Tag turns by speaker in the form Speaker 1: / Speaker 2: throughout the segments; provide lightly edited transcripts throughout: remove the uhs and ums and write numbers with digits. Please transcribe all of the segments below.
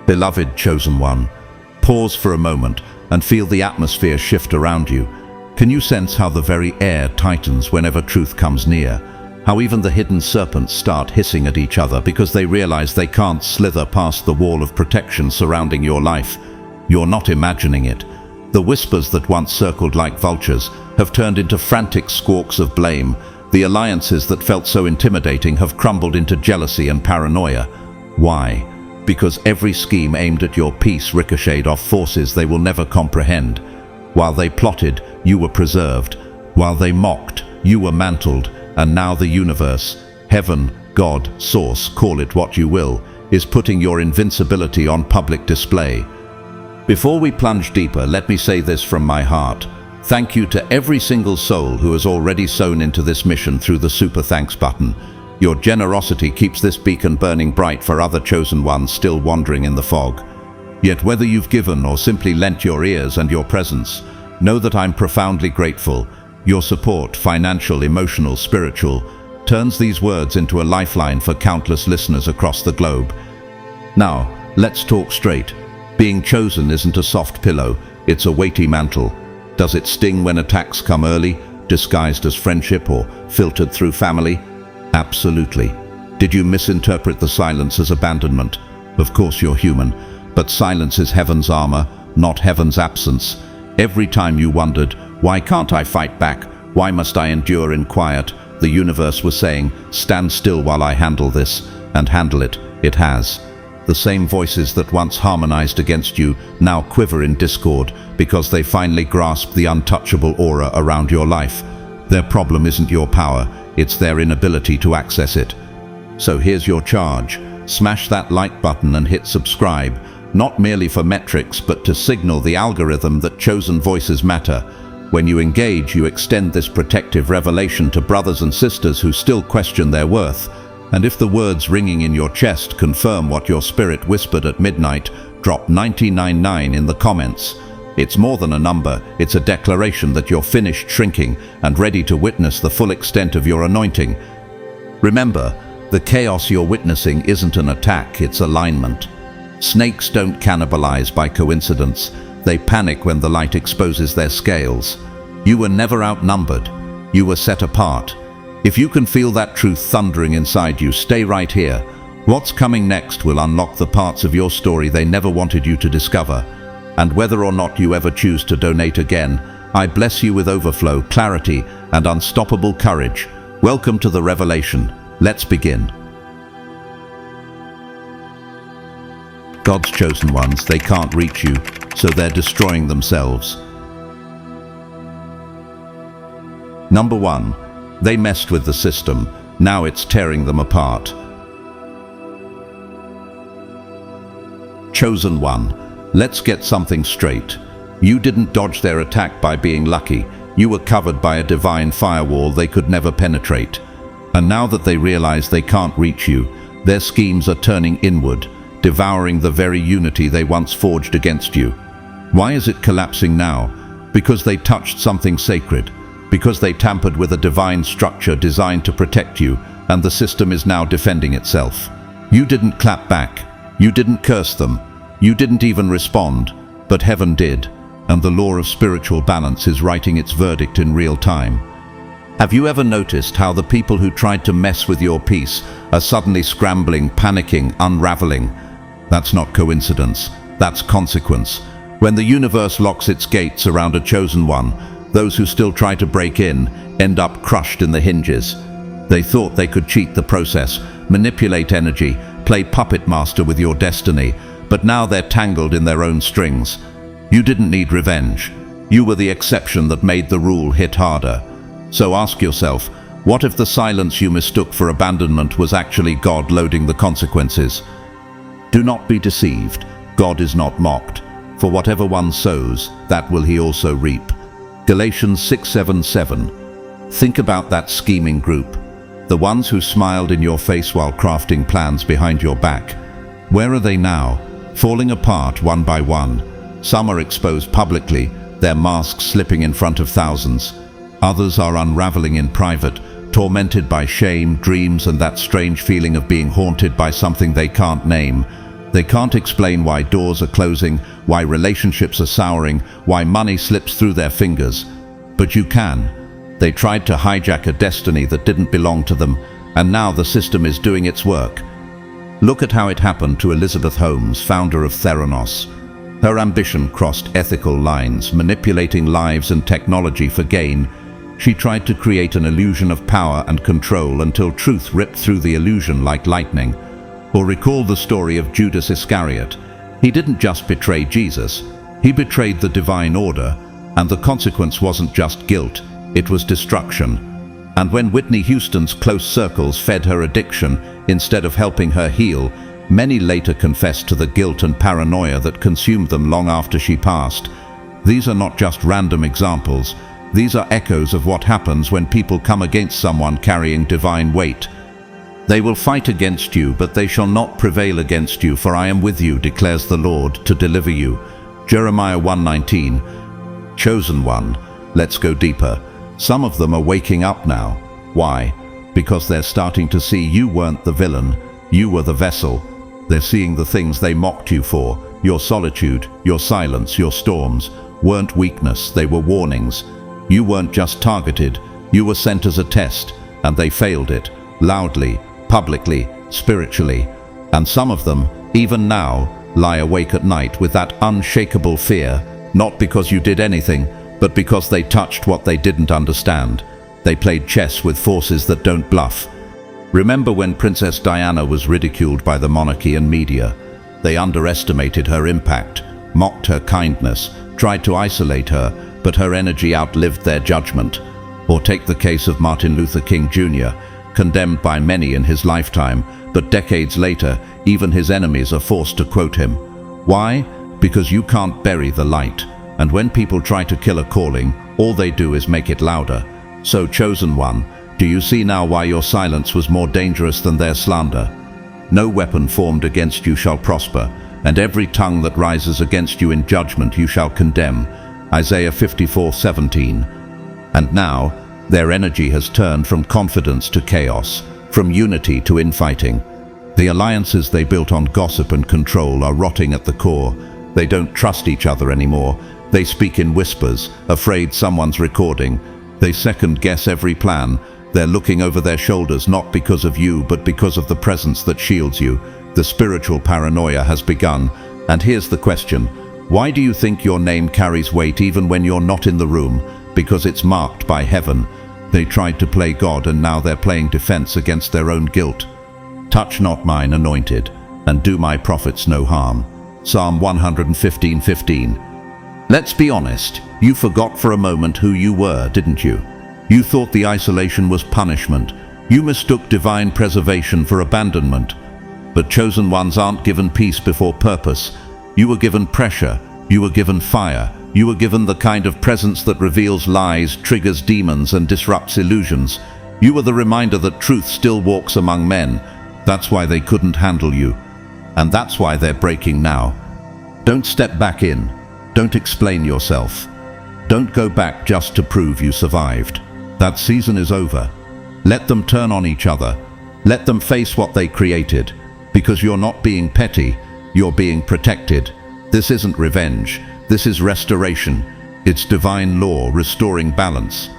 Speaker 1: Beloved chosen one, pause for a moment and feel the atmosphere shift around you. Can you sense how the very air tightens whenever truth comes near? How even the hidden serpents start hissing at each other because they realize they can't slither past the wall of protection surrounding your life. You're not imagining it. The whispers that once circled like vultures have turned into frantic squawks of blame. The alliances that felt so intimidating have crumbled into jealousy and paranoia. Why? Because every scheme aimed at your peace ricocheted off forces they will never comprehend. While they plotted, you were preserved. While they mocked, you were mantled. And now the universe, heaven, God, source, call it what you will, is putting your invincibility on public display. Before we plunge deeper, let me say this from my heart. Thank you to every single soul who has already sown into this mission through the Super Thanks button. Your generosity keeps this beacon burning bright for other chosen ones still wandering in the fog. Yet whether you've given or simply lent your ears and your presence, know that I'm profoundly grateful. Your support, financial, emotional, spiritual, turns these words into a lifeline for countless listeners across the globe. Now, let's talk straight. Being chosen isn't a soft pillow, it's a weighty mantle. Does it sting when attacks come early, disguised as friendship or filtered through family? Absolutely. Did you misinterpret the silence as abandonment? Of course you're human, but silence is heaven's armor, not heaven's absence. Every time you wondered, why can't I fight back? Why must I endure in quiet? The universe was saying, stand still while I handle this, and handle it. It has. The same voices that once harmonized against you now quiver in discord because they finally grasp the untouchable aura around your life. Their problem isn't your power, it's their inability to access it. So here's your charge. Smash that like button and hit subscribe, not merely for metrics but to signal the algorithm that chosen voices matter. When you engage, you extend this protective revelation to brothers and sisters who still question their worth. And if the words ringing in your chest confirm what your spirit whispered at midnight, drop 999 in the comments. It's more than a number, it's a declaration that you're finished shrinking and ready to witness the full extent of your anointing. Remember, the chaos you're witnessing isn't an attack, it's alignment. Snakes don't cannibalize by coincidence, they panic when the light exposes their scales. You were never outnumbered, you were set apart. If you can feel that truth thundering inside you, stay right here. What's coming next will unlock the parts of your story they never wanted you to discover. And whether or not you ever choose to donate again, I bless you with overflow, clarity, and unstoppable courage. Welcome to the revelation. Let's begin. God's chosen ones, they can't reach you, so they're destroying themselves. Number 1. They messed with the system. Now it's tearing them apart. Chosen one, let's get something straight. You didn't dodge their attack by being lucky. You were covered by a divine firewall they could never penetrate. And now that they realize they can't reach you, their schemes are turning inward, devouring the very unity they once forged against you. Why is it collapsing now? Because they touched something sacred. Because they tampered with a divine structure designed to protect you, and the system is now defending itself. You didn't clap back. You didn't curse them. You didn't even respond. But heaven did, and the law of spiritual balance is writing its verdict in real time. Have you ever noticed how the people who tried to mess with your peace are suddenly scrambling, panicking, unraveling? That's not coincidence. That's consequence. When the universe locks its gates around a chosen one, those who still try to break in end up crushed in the hinges. They thought they could cheat the process, manipulate energy, play puppet master with your destiny, but now they're tangled in their own strings. You didn't need revenge. You were the exception that made the rule hit harder. So ask yourself, what if the silence you mistook for abandonment was actually God loading the consequences? Do not be deceived. God is not mocked. For whatever one sows, that will he also reap. Galatians 6:7-7. Think about that scheming group, the ones who smiled in your face while crafting plans behind your back. Where are they now? Falling apart one by one. Some are exposed publicly, their masks slipping in front of thousands. Others are unraveling in private, tormented by shame, dreams, and that strange feeling of being haunted by something they can't name. They can't explain why doors are closing, why relationships are souring, why money slips through their fingers. But you can. They tried to hijack a destiny that didn't belong to them, and now the system is doing its work. Look at how it happened to Elizabeth Holmes, founder of Theranos. Her ambition crossed ethical lines, manipulating lives and technology for gain. She tried to create an illusion of power and control until truth ripped through the illusion like lightning. Or recall the story of Judas Iscariot. He didn't just betray Jesus, he betrayed the divine order, and the consequence wasn't just guilt, it was destruction. And when Whitney Houston's close circles fed her addiction instead of helping her heal, many later confessed to the guilt and paranoia that consumed them long after she passed. These are not just random examples, these are echoes of what happens when people come against someone carrying divine weight. They will fight against you, but they shall not prevail against you, for I am with you, declares the Lord, to deliver you. Jeremiah 1:19. Chosen one, let's go deeper. Some of them are waking up now. Why? Because they're starting to see you weren't the villain, you were the vessel. They're seeing the things they mocked you for. Your solitude, your silence, your storms weren't weakness, they were warnings. You weren't just targeted, you were sent as a test, and they failed it, loudly, publicly, spiritually. And some of them, even now, lie awake at night with that unshakable fear, not because you did anything, but because they touched what they didn't understand. They played chess with forces that don't bluff. Remember when Princess Diana was ridiculed by the monarchy and media? They underestimated her impact, mocked her kindness, tried to isolate her, but her energy outlived their judgment. Or take the case of Martin Luther King Jr., condemned by many in his lifetime, but decades later, even his enemies are forced to quote him. Why? Because you can't bury the light. And when people try to kill a calling, all they do is make it louder. So, chosen one, do you see now why your silence was more dangerous than their slander? No weapon formed against you shall prosper, and every tongue that rises against you in judgment you shall condemn. Isaiah 54:17. And now, their energy has turned from confidence to chaos, from unity to infighting. The alliances they built on gossip and control are rotting at the core. They don't trust each other anymore. They speak in whispers, afraid someone's recording. They second-guess every plan. They're looking over their shoulders not because of you, but because of the presence that shields you. The spiritual paranoia has begun. And here's the question. Why do you think your name carries weight even when you're not in the room? Because it's marked by heaven. They tried to play God, and now they're playing defense against their own guilt. Touch not mine anointed, and do my prophets no harm. Psalm 115:15. Let's be honest, you forgot for a moment who you were, didn't you? You thought the isolation was punishment. You mistook divine preservation for abandonment. But chosen ones aren't given peace before purpose. You were given pressure. You were given fire. You were given the kind of presence that reveals lies, triggers demons, and disrupts illusions. You were the reminder that truth still walks among men. That's why they couldn't handle you. And that's why they're breaking now. Don't step back in. Don't explain yourself. Don't go back just to prove you survived. That season is over. Let them turn on each other. Let them face what they created. Because you're not being petty, you're being protected. This isn't revenge. This is restoration. It's divine law restoring balance.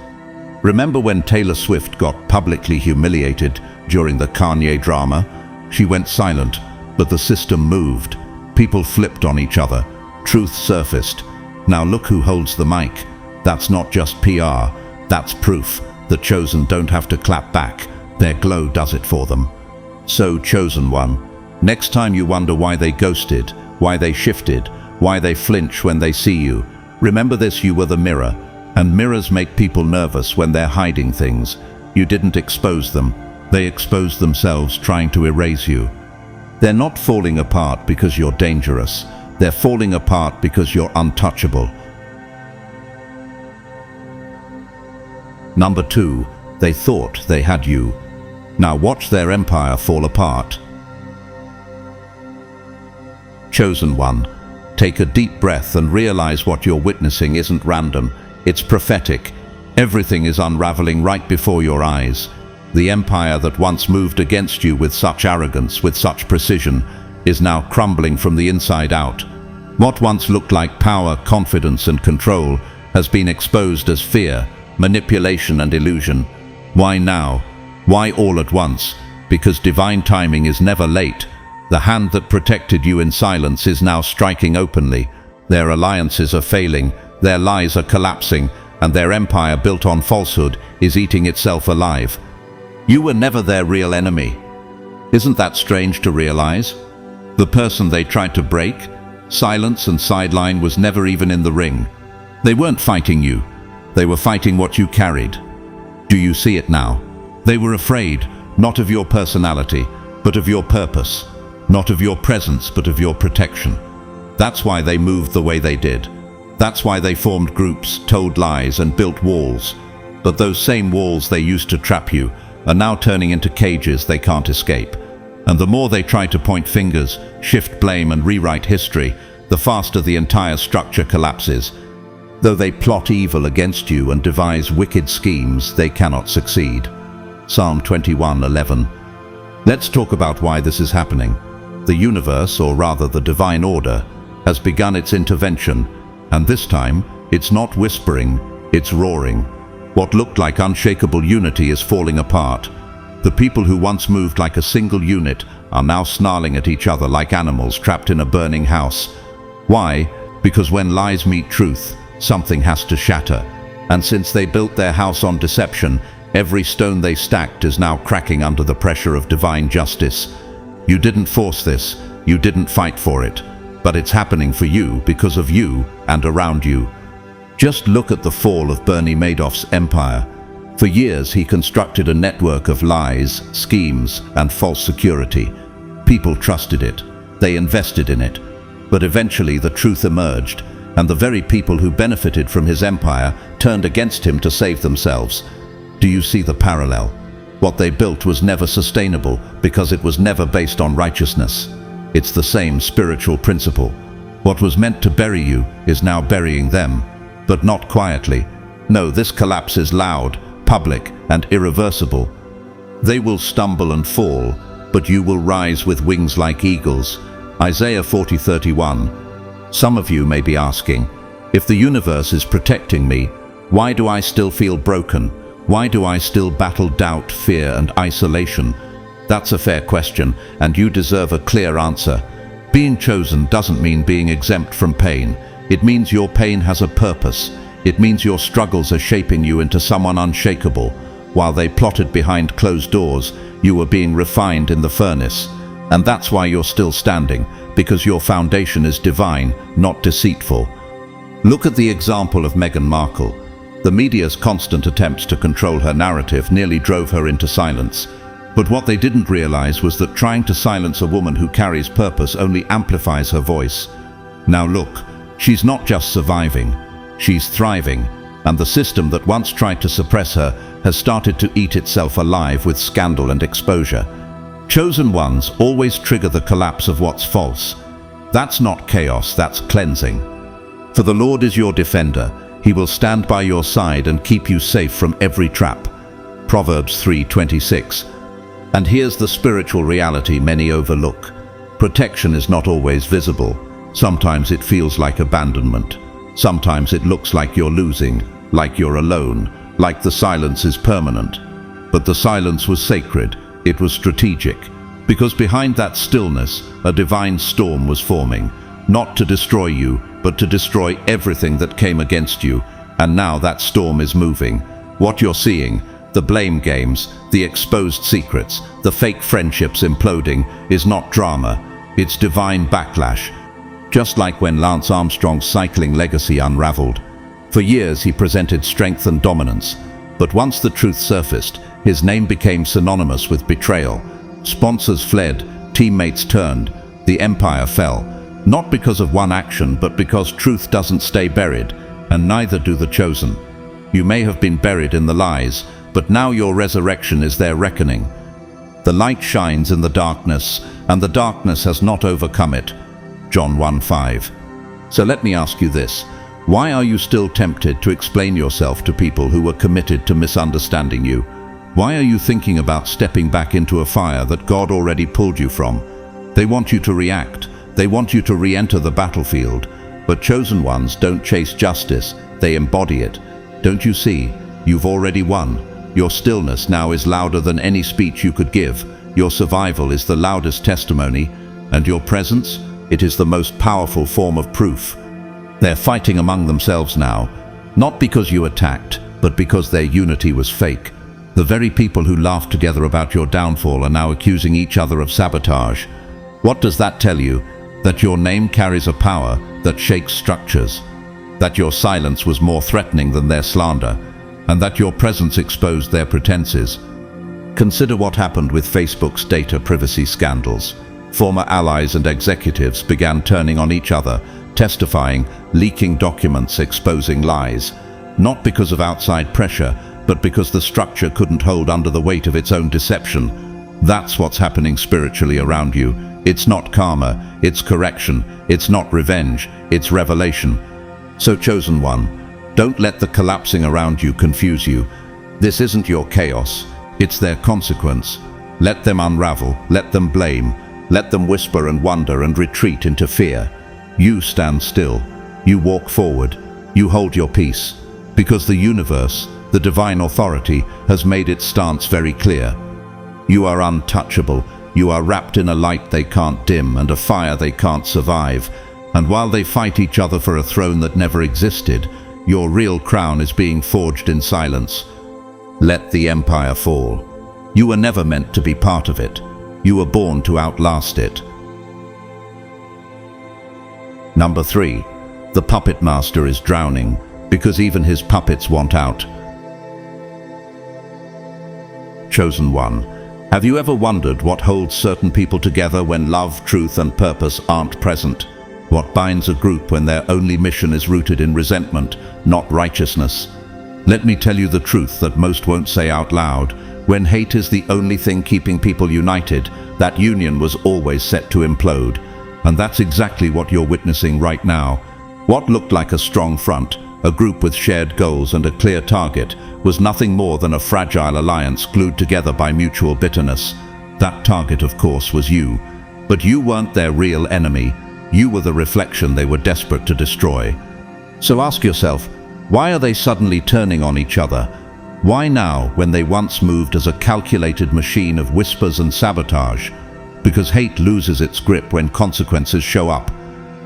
Speaker 1: Remember when Taylor Swift got publicly humiliated during the Kanye drama? She went silent, but the system moved. People flipped on each other. Truth surfaced. Now look who holds the mic. That's not just PR. That's proof. The chosen don't have to clap back. Their glow does it for them. So, chosen one, next time you wonder why they ghosted, why they shifted, why they flinch when they see you, remember this: you were the mirror. And mirrors make people nervous when they're hiding things. You didn't expose them. They exposed themselves trying to erase you. They're not falling apart because you're dangerous. They're falling apart because you're untouchable. Number 2, they thought they had you. Now watch their empire fall apart. Chosen one, take a deep breath and realize what you're witnessing isn't random. It's prophetic. Everything is unraveling right before your eyes. The empire that once moved against you with such arrogance, with such precision, is now crumbling from the inside out. What once looked like power, confidence, and control has been exposed as fear, manipulation, and illusion. Why now? Why all at once? Because divine timing is never late. The hand that protected you in silence is now striking openly. Their alliances are failing, their lies are collapsing, and their empire built on falsehood is eating itself alive. You were never their real enemy. Isn't that strange to realize? The person they tried to break, silence and sideline, was never even in the ring. They weren't fighting you. They were fighting what you carried. Do you see it now? They were afraid, not of your personality, but of your purpose. Not of your presence, but of your protection. That's why they moved the way they did. That's why they formed groups, told lies, and built walls. But those same walls they used to trap you are now turning into cages they can't escape. And the more they try to point fingers, shift blame, and rewrite history, the faster the entire structure collapses. Though they plot evil against you and devise wicked schemes, they cannot succeed. Psalm 21:11. Let's talk about why this is happening. The universe, or rather the divine order, has begun its intervention, and this time it's not whispering, it's roaring. What looked like unshakable unity is falling apart. The people who once moved like a single unit are now snarling at each other like animals trapped in a burning house. Why? Because when lies meet truth, something has to shatter. And since they built their house on deception, every stone they stacked is now cracking under the pressure of divine justice. You didn't force this, you didn't fight for it, but it's happening for you, because of you, and around you. Just look at the fall of Bernie Madoff's empire. For years he constructed a network of lies, schemes, and false security. People trusted it, they invested in it, but eventually the truth emerged, and the very people who benefited from his empire turned against him to save themselves. Do you see the parallel? What they built was never sustainable because it was never based on righteousness. It's the same spiritual principle. What was meant to bury you is now burying them, but not quietly. No, this collapse is loud, public, and irreversible. They will stumble and fall, but you will rise with wings like eagles. Isaiah 40:31. Some of you may be asking, if the universe is protecting me, why do I still feel broken? Why do I still battle doubt, fear, and isolation? That's a fair question, and you deserve a clear answer. Being chosen doesn't mean being exempt from pain. It means your pain has a purpose. It means your struggles are shaping you into someone unshakable. While they plotted behind closed doors, you were being refined in the furnace. And that's why you're still standing, because your foundation is divine, not deceitful. Look at the example of Meghan Markle. The media's constant attempts to control her narrative nearly drove her into silence. But what they didn't realize was that trying to silence a woman who carries purpose only amplifies her voice. Now look, she's not just surviving, she's thriving, and the system that once tried to suppress her has started to eat itself alive with scandal and exposure. Chosen ones always trigger the collapse of what's false. That's not chaos, that's cleansing. For the Lord is your defender. He will stand by your side and keep you safe from every trap. Proverbs 3:26. And here's the spiritual reality many overlook. Protection is not always visible. Sometimes it feels like abandonment. Sometimes it looks like you're losing, like you're alone, like the silence is permanent. But the silence was sacred, it was strategic, because behind that stillness, a divine storm was forming, not to destroy you, but to destroy everything that came against you. And now that storm is moving. What you're seeing, the blame games, the exposed secrets, the fake friendships imploding, is not drama, it's divine backlash. Just like when Lance Armstrong's cycling legacy unraveled. For years he presented strength and dominance, but once the truth surfaced, his name became synonymous with betrayal. Sponsors fled, teammates turned, the empire fell. Not because of one action, but because truth doesn't stay buried, and neither do the chosen. You may have been buried in the lies, but now your resurrection is their reckoning. The light shines in the darkness, and the darkness has not overcome it. John 1:5. So let me ask you this. Why are you still tempted to explain yourself to people who were committed to misunderstanding you? Why are you thinking about stepping back into a fire that God already pulled you from? They want you to react. They want you to re-enter the battlefield. But chosen ones don't chase justice, they embody it. Don't you see? You've already won. Your stillness now is louder than any speech you could give. Your survival is the loudest testimony, and your presence, it is the most powerful form of proof. They're fighting among themselves now, not because you attacked, but because their unity was fake. The very people who laughed together about your downfall are now accusing each other of sabotage. What does that tell you? That your name carries a power that shakes structures, that your silence was more threatening than their slander, and that your presence exposed their pretenses. Consider what happened with Facebook's data privacy scandals. Former allies and executives began turning on each other, testifying, leaking documents, exposing lies. Not because of outside pressure, but because the structure couldn't hold under the weight of its own deception. That's what's happening spiritually around you. It's not karma, it's correction. It's not revenge, it's revelation. So chosen one, don't let the collapsing around you confuse you. This isn't your chaos, it's their consequence. Let them unravel, let them blame, let them whisper and wonder and retreat into fear. You stand still, you walk forward, you hold your peace, because the universe, the divine authority, has made its stance very clear. You are untouchable, you are wrapped in a light they can't dim and a fire they can't survive, and while they fight each other for a throne that never existed, your real crown is being forged in silence. Let the empire fall. You were never meant to be part of it. You were born to outlast it. Number 3. The puppet master is drowning because even his puppets want out. Chosen one, have you ever wondered what holds certain people together when love, truth, and purpose aren't present? What binds a group when their only mission is rooted in resentment, not righteousness? Let me tell you the truth that most won't say out loud. When hate is the only thing keeping people united, that union was always set to implode. And that's exactly what you're witnessing right now. What looked like a strong front, a group with shared goals and a clear target, was nothing more than a fragile alliance glued together by mutual bitterness. That target, of course, was you. But you weren't their real enemy. You were the reflection they were desperate to destroy. So ask yourself, why are they suddenly turning on each other? Why now, when they once moved as a calculated machine of whispers and sabotage? Because hate loses its grip when consequences show up.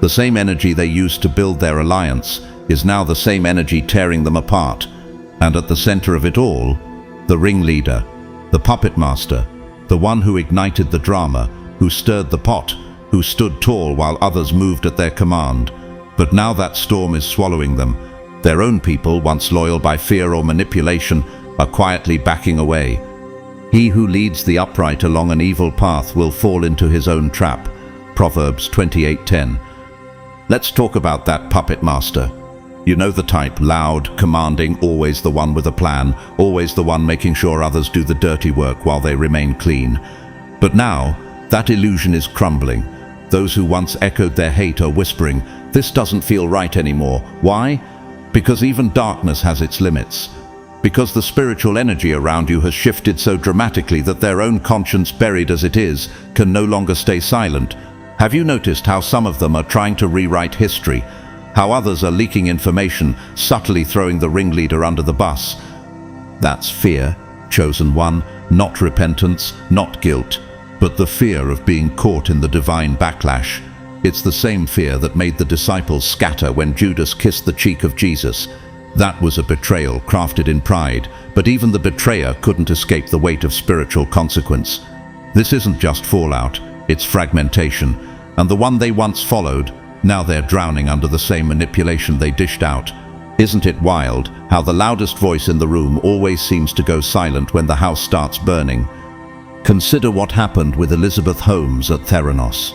Speaker 1: The same energy they used to build their alliance is now the same energy tearing them apart. And at the center of it all, the ringleader, the puppet master, the one who ignited the drama, who stirred the pot, who stood tall while others moved at their command. But now that storm is swallowing them. Their own people, once loyal by fear or manipulation, are quietly backing away. He who leads the upright along an evil path will fall into his own trap. Proverbs 28:10. Let's talk about that puppet master. You know the type, loud, commanding, always the one with a plan, always the one making sure others do the dirty work while they remain clean. But now, that illusion is crumbling. Those who once echoed their hate are whispering, "This doesn't feel right anymore." Why? Because even darkness has its limits. Because the spiritual energy around you has shifted so dramatically that their own conscience, buried as it is, can no longer stay silent. Have you noticed how some of them are trying to rewrite history? How others are leaking information, subtly throwing the ringleader under the bus? That's fear, chosen one, not repentance, not guilt, but the fear of being caught in the divine backlash. It's the same fear that made the disciples scatter when Judas kissed the cheek of Jesus. That was a betrayal crafted in pride, but even the betrayer couldn't escape the weight of spiritual consequence. This isn't just fallout, it's fragmentation, and the one they once followed, now they're drowning under the same manipulation they dished out. Isn't it wild how the loudest voice in the room always seems to go silent when the house starts burning? Consider what happened with Elizabeth Holmes at Theranos.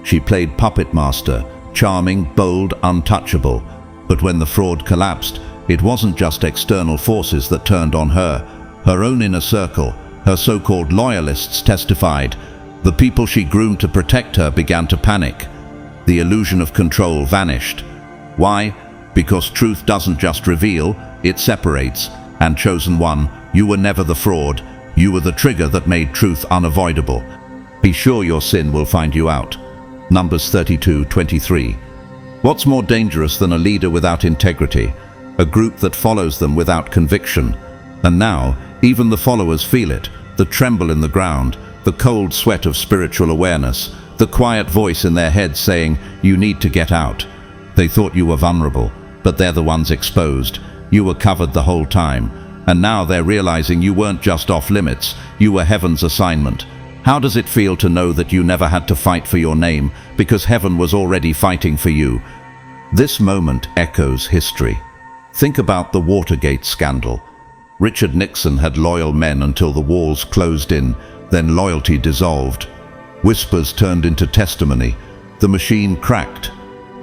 Speaker 1: She played puppet master, charming, bold, untouchable. But when the fraud collapsed, it wasn't just external forces that turned on her. Her own inner circle, her so-called loyalists testified. The people she groomed to protect her began to panic. The illusion of control vanished. Why? Because truth doesn't just reveal, it separates. And chosen one, you were never the fraud. You were the trigger that made truth unavoidable. Be sure your sin will find you out. Numbers 32:23. What's more dangerous than a leader without integrity? A group that follows them without conviction. And now, even the followers feel it, the tremble in the ground, the cold sweat of spiritual awareness, the quiet voice in their heads saying, "You need to get out." They thought you were vulnerable, but they're the ones exposed. You were covered the whole time. And now they're realizing you weren't just off limits, you were heaven's assignment. How does it feel to know that you never had to fight for your name because heaven was already fighting for you? This moment echoes history. Think about the Watergate scandal. Richard Nixon had loyal men until the walls closed in, then loyalty dissolved. Whispers turned into testimony. The machine cracked.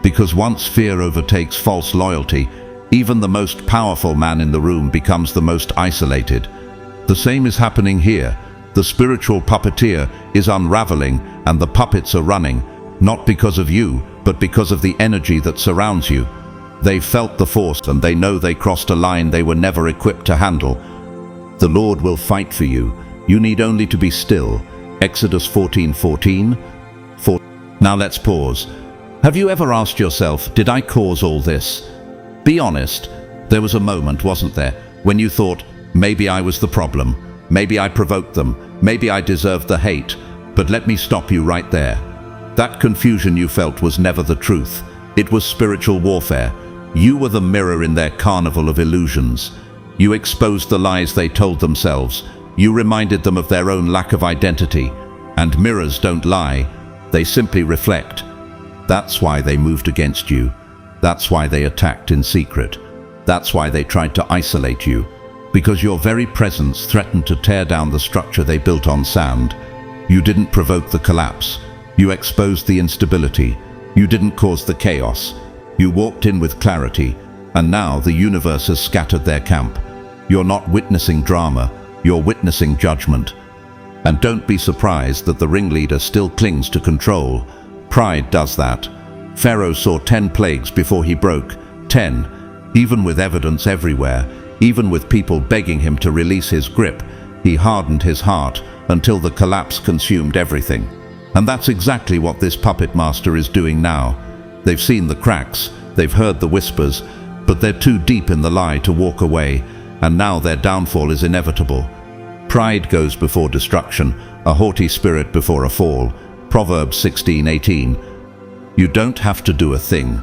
Speaker 1: Because once fear overtakes false loyalty, even the most powerful man in the room becomes the most isolated. The same is happening here. The spiritual puppeteer is unraveling and the puppets are running, not because of you, but because of the energy that surrounds you. They've felt the force and they know they crossed a line they were never equipped to handle. The Lord will fight for you. You need only to be still. Exodus 14:14. Now let's pause. Have you ever asked yourself, did I cause all this? Be honest. There was a moment, wasn't there, when you thought, maybe I was the problem. Maybe I provoked them. Maybe I deserved the hate. But let me stop you right there. That confusion you felt was never the truth. It was spiritual warfare. You were the mirror in their carnival of illusions. You exposed the lies they told themselves. You reminded them of their own lack of identity. And mirrors don't lie. They simply reflect. That's why they moved against you. That's why they attacked in secret. That's why they tried to isolate you. Because your very presence threatened to tear down the structure they built on sand. You didn't provoke the collapse. You exposed the instability. You didn't cause the chaos. You walked in with clarity, and now the universe has scattered their camp. You're not witnessing drama, you're witnessing judgment. And don't be surprised that the ringleader still clings to control. Pride does that. Pharaoh saw 10 plagues before he broke. 10. Even with evidence everywhere, even with people begging him to release his grip, he hardened his heart until the collapse consumed everything. And that's exactly what this puppet master is doing now. They've seen the cracks, they've heard the whispers, but they're too deep in the lie to walk away, and now their downfall is inevitable. Pride goes before destruction, a haughty spirit before a fall. Proverbs 16:18. You don't have to do a thing.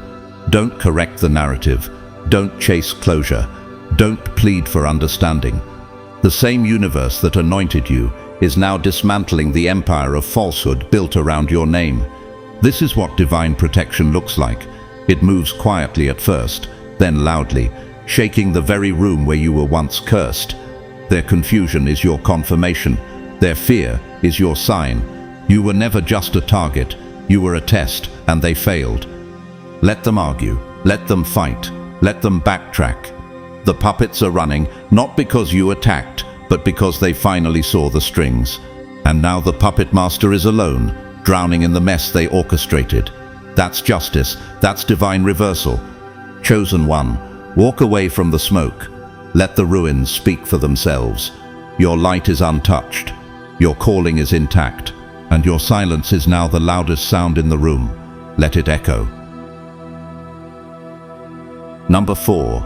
Speaker 1: Don't correct the narrative. Don't chase closure. Don't plead for understanding. The same universe that anointed you is now dismantling the empire of falsehood built around your name. This is what divine protection looks like. It moves quietly at first, then loudly, shaking the very room where you were once cursed. Their confusion is your confirmation. Their fear is your sign. You were never just a target. You were a test, and they failed. Let them argue. Let them fight. Let them backtrack. The puppets are running, not because you attacked, but because they finally saw the strings. And now the puppet master is alone, drowning in the mess they orchestrated. That's justice. That's divine reversal. Chosen one, walk away from the smoke. Let the ruins speak for themselves. Your light is untouched. Your calling is intact. And your silence is now the loudest sound in the room. Let it echo. Number 4.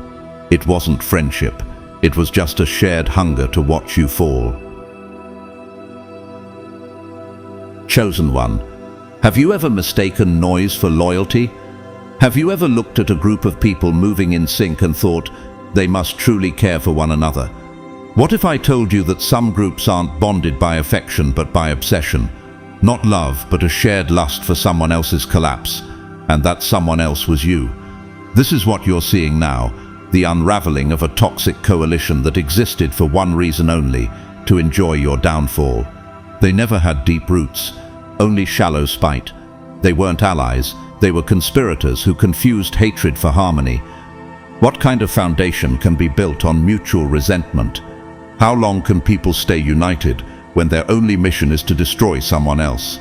Speaker 1: It wasn't friendship. It was just a shared hunger to watch you fall. Chosen one, have you ever mistaken noise for loyalty? Have you ever looked at a group of people moving in sync and thought, they must truly care for one another? What if I told you that some groups aren't bonded by affection but by obsession? Not love, but a shared lust for someone else's collapse, and that someone else was you. This is what you're seeing now, the unraveling of a toxic coalition that existed for one reason only, to enjoy your downfall. They never had deep roots, only shallow spite. They weren't allies, they were conspirators who confused hatred for harmony. What kind of foundation can be built on mutual resentment? How long can people stay united when their only mission is to destroy someone else?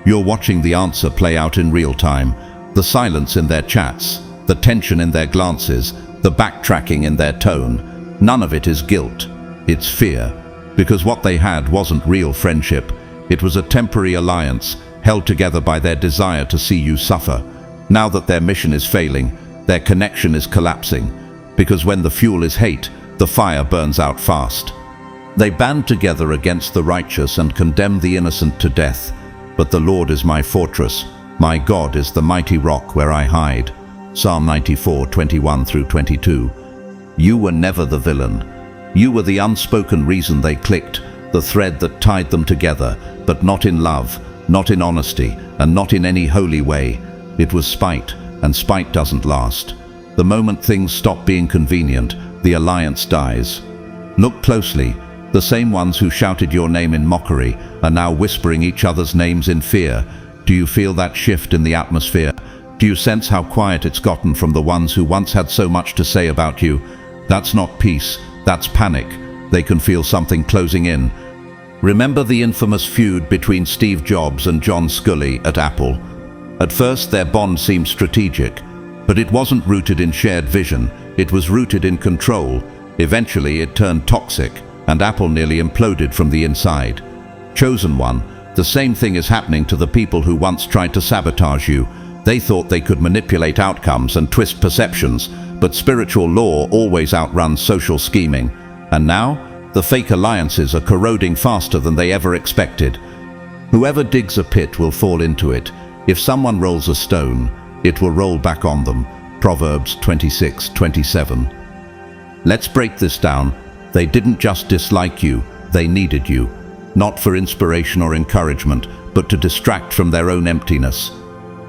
Speaker 1: You're watching the answer play out in real time. The silence in their chats, the tension in their glances, the backtracking in their tone. None of it is guilt. It's fear. Because what they had wasn't real friendship. It was a temporary alliance, held together by their desire to see you suffer. Now that their mission is failing, their connection is collapsing, because when the fuel is hate, the fire burns out fast. They band together against the righteous and condemn the innocent to death. But the Lord is my fortress, my God is the mighty rock where I hide. Psalm 94:21-22. You were never the villain. You were the unspoken reason they clicked, the thread that tied them together, but not in love, not in honesty, and not in any holy way. It was spite, and spite doesn't last. The moment things stop being convenient, the alliance dies. Look closely. The same ones who shouted your name in mockery are now whispering each other's names in fear. Do you feel that shift in the atmosphere? Do you sense how quiet it's gotten from the ones who once had so much to say about you? That's not peace, that's panic. They can feel something closing in. Remember the infamous feud between Steve Jobs and John Sculley at Apple? At first their bond seemed strategic, but it wasn't rooted in shared vision, it was rooted in control. Eventually it turned toxic, and Apple nearly imploded from the inside. Chosen one, the same thing is happening to the people who once tried to sabotage you. They thought they could manipulate outcomes and twist perceptions, but spiritual law always outruns social scheming. And now, the fake alliances are corroding faster than they ever expected. Whoever digs a pit will fall into it. If someone rolls a stone, it will roll back on them. Proverbs 26:27. Let's break this down. They didn't just dislike you, they needed you. Not for inspiration or encouragement, but to distract from their own emptiness.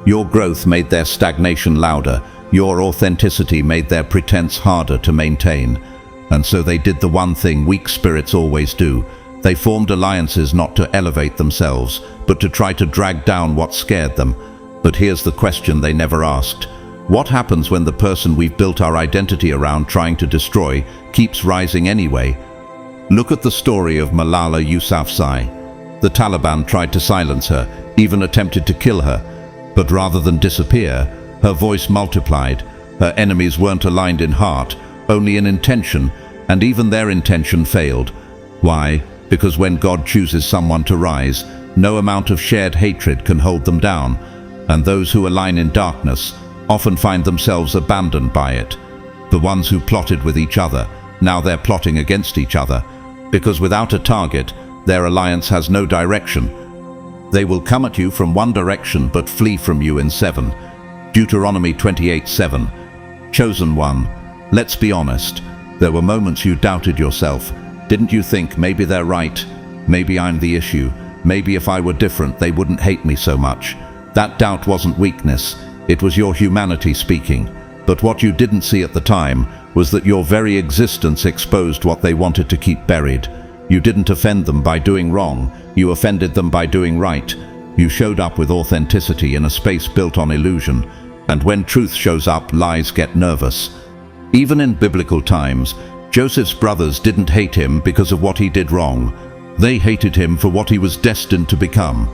Speaker 1: Your growth made their stagnation louder. Your authenticity made their pretense harder to maintain. And so they did the one thing weak spirits always do. They formed alliances not to elevate themselves, but to try to drag down what scared them. But here's the question they never asked. What happens when the person we've built our identity around trying to destroy keeps rising anyway? Look at the story of Malala Yousafzai. The Taliban tried to silence her, even attempted to kill her. But rather than disappear, her voice multiplied. Her enemies weren't aligned in heart, only in intention, and even their intention failed. Why? Because when God chooses someone to rise, no amount of shared hatred can hold them down. And those who align in darkness often find themselves abandoned by it. The ones who plotted with each other, now they're plotting against each other. Because without a target, their alliance has no direction. They will come at you from one direction but flee from you in 7. Deuteronomy 28:7. Chosen one, let's be honest. There were moments you doubted yourself. Didn't you think maybe they're right? Maybe I'm the issue. Maybe if I were different, they wouldn't hate me so much. That doubt wasn't weakness. It was your humanity speaking. But what you didn't see at the time was that your very existence exposed what they wanted to keep buried. You didn't offend them by doing wrong. You offended them by doing right. You showed up with authenticity in a space built on illusion. And when truth shows up, lies get nervous. Even in biblical times, Joseph's brothers didn't hate him because of what he did wrong. They hated him for what he was destined to become.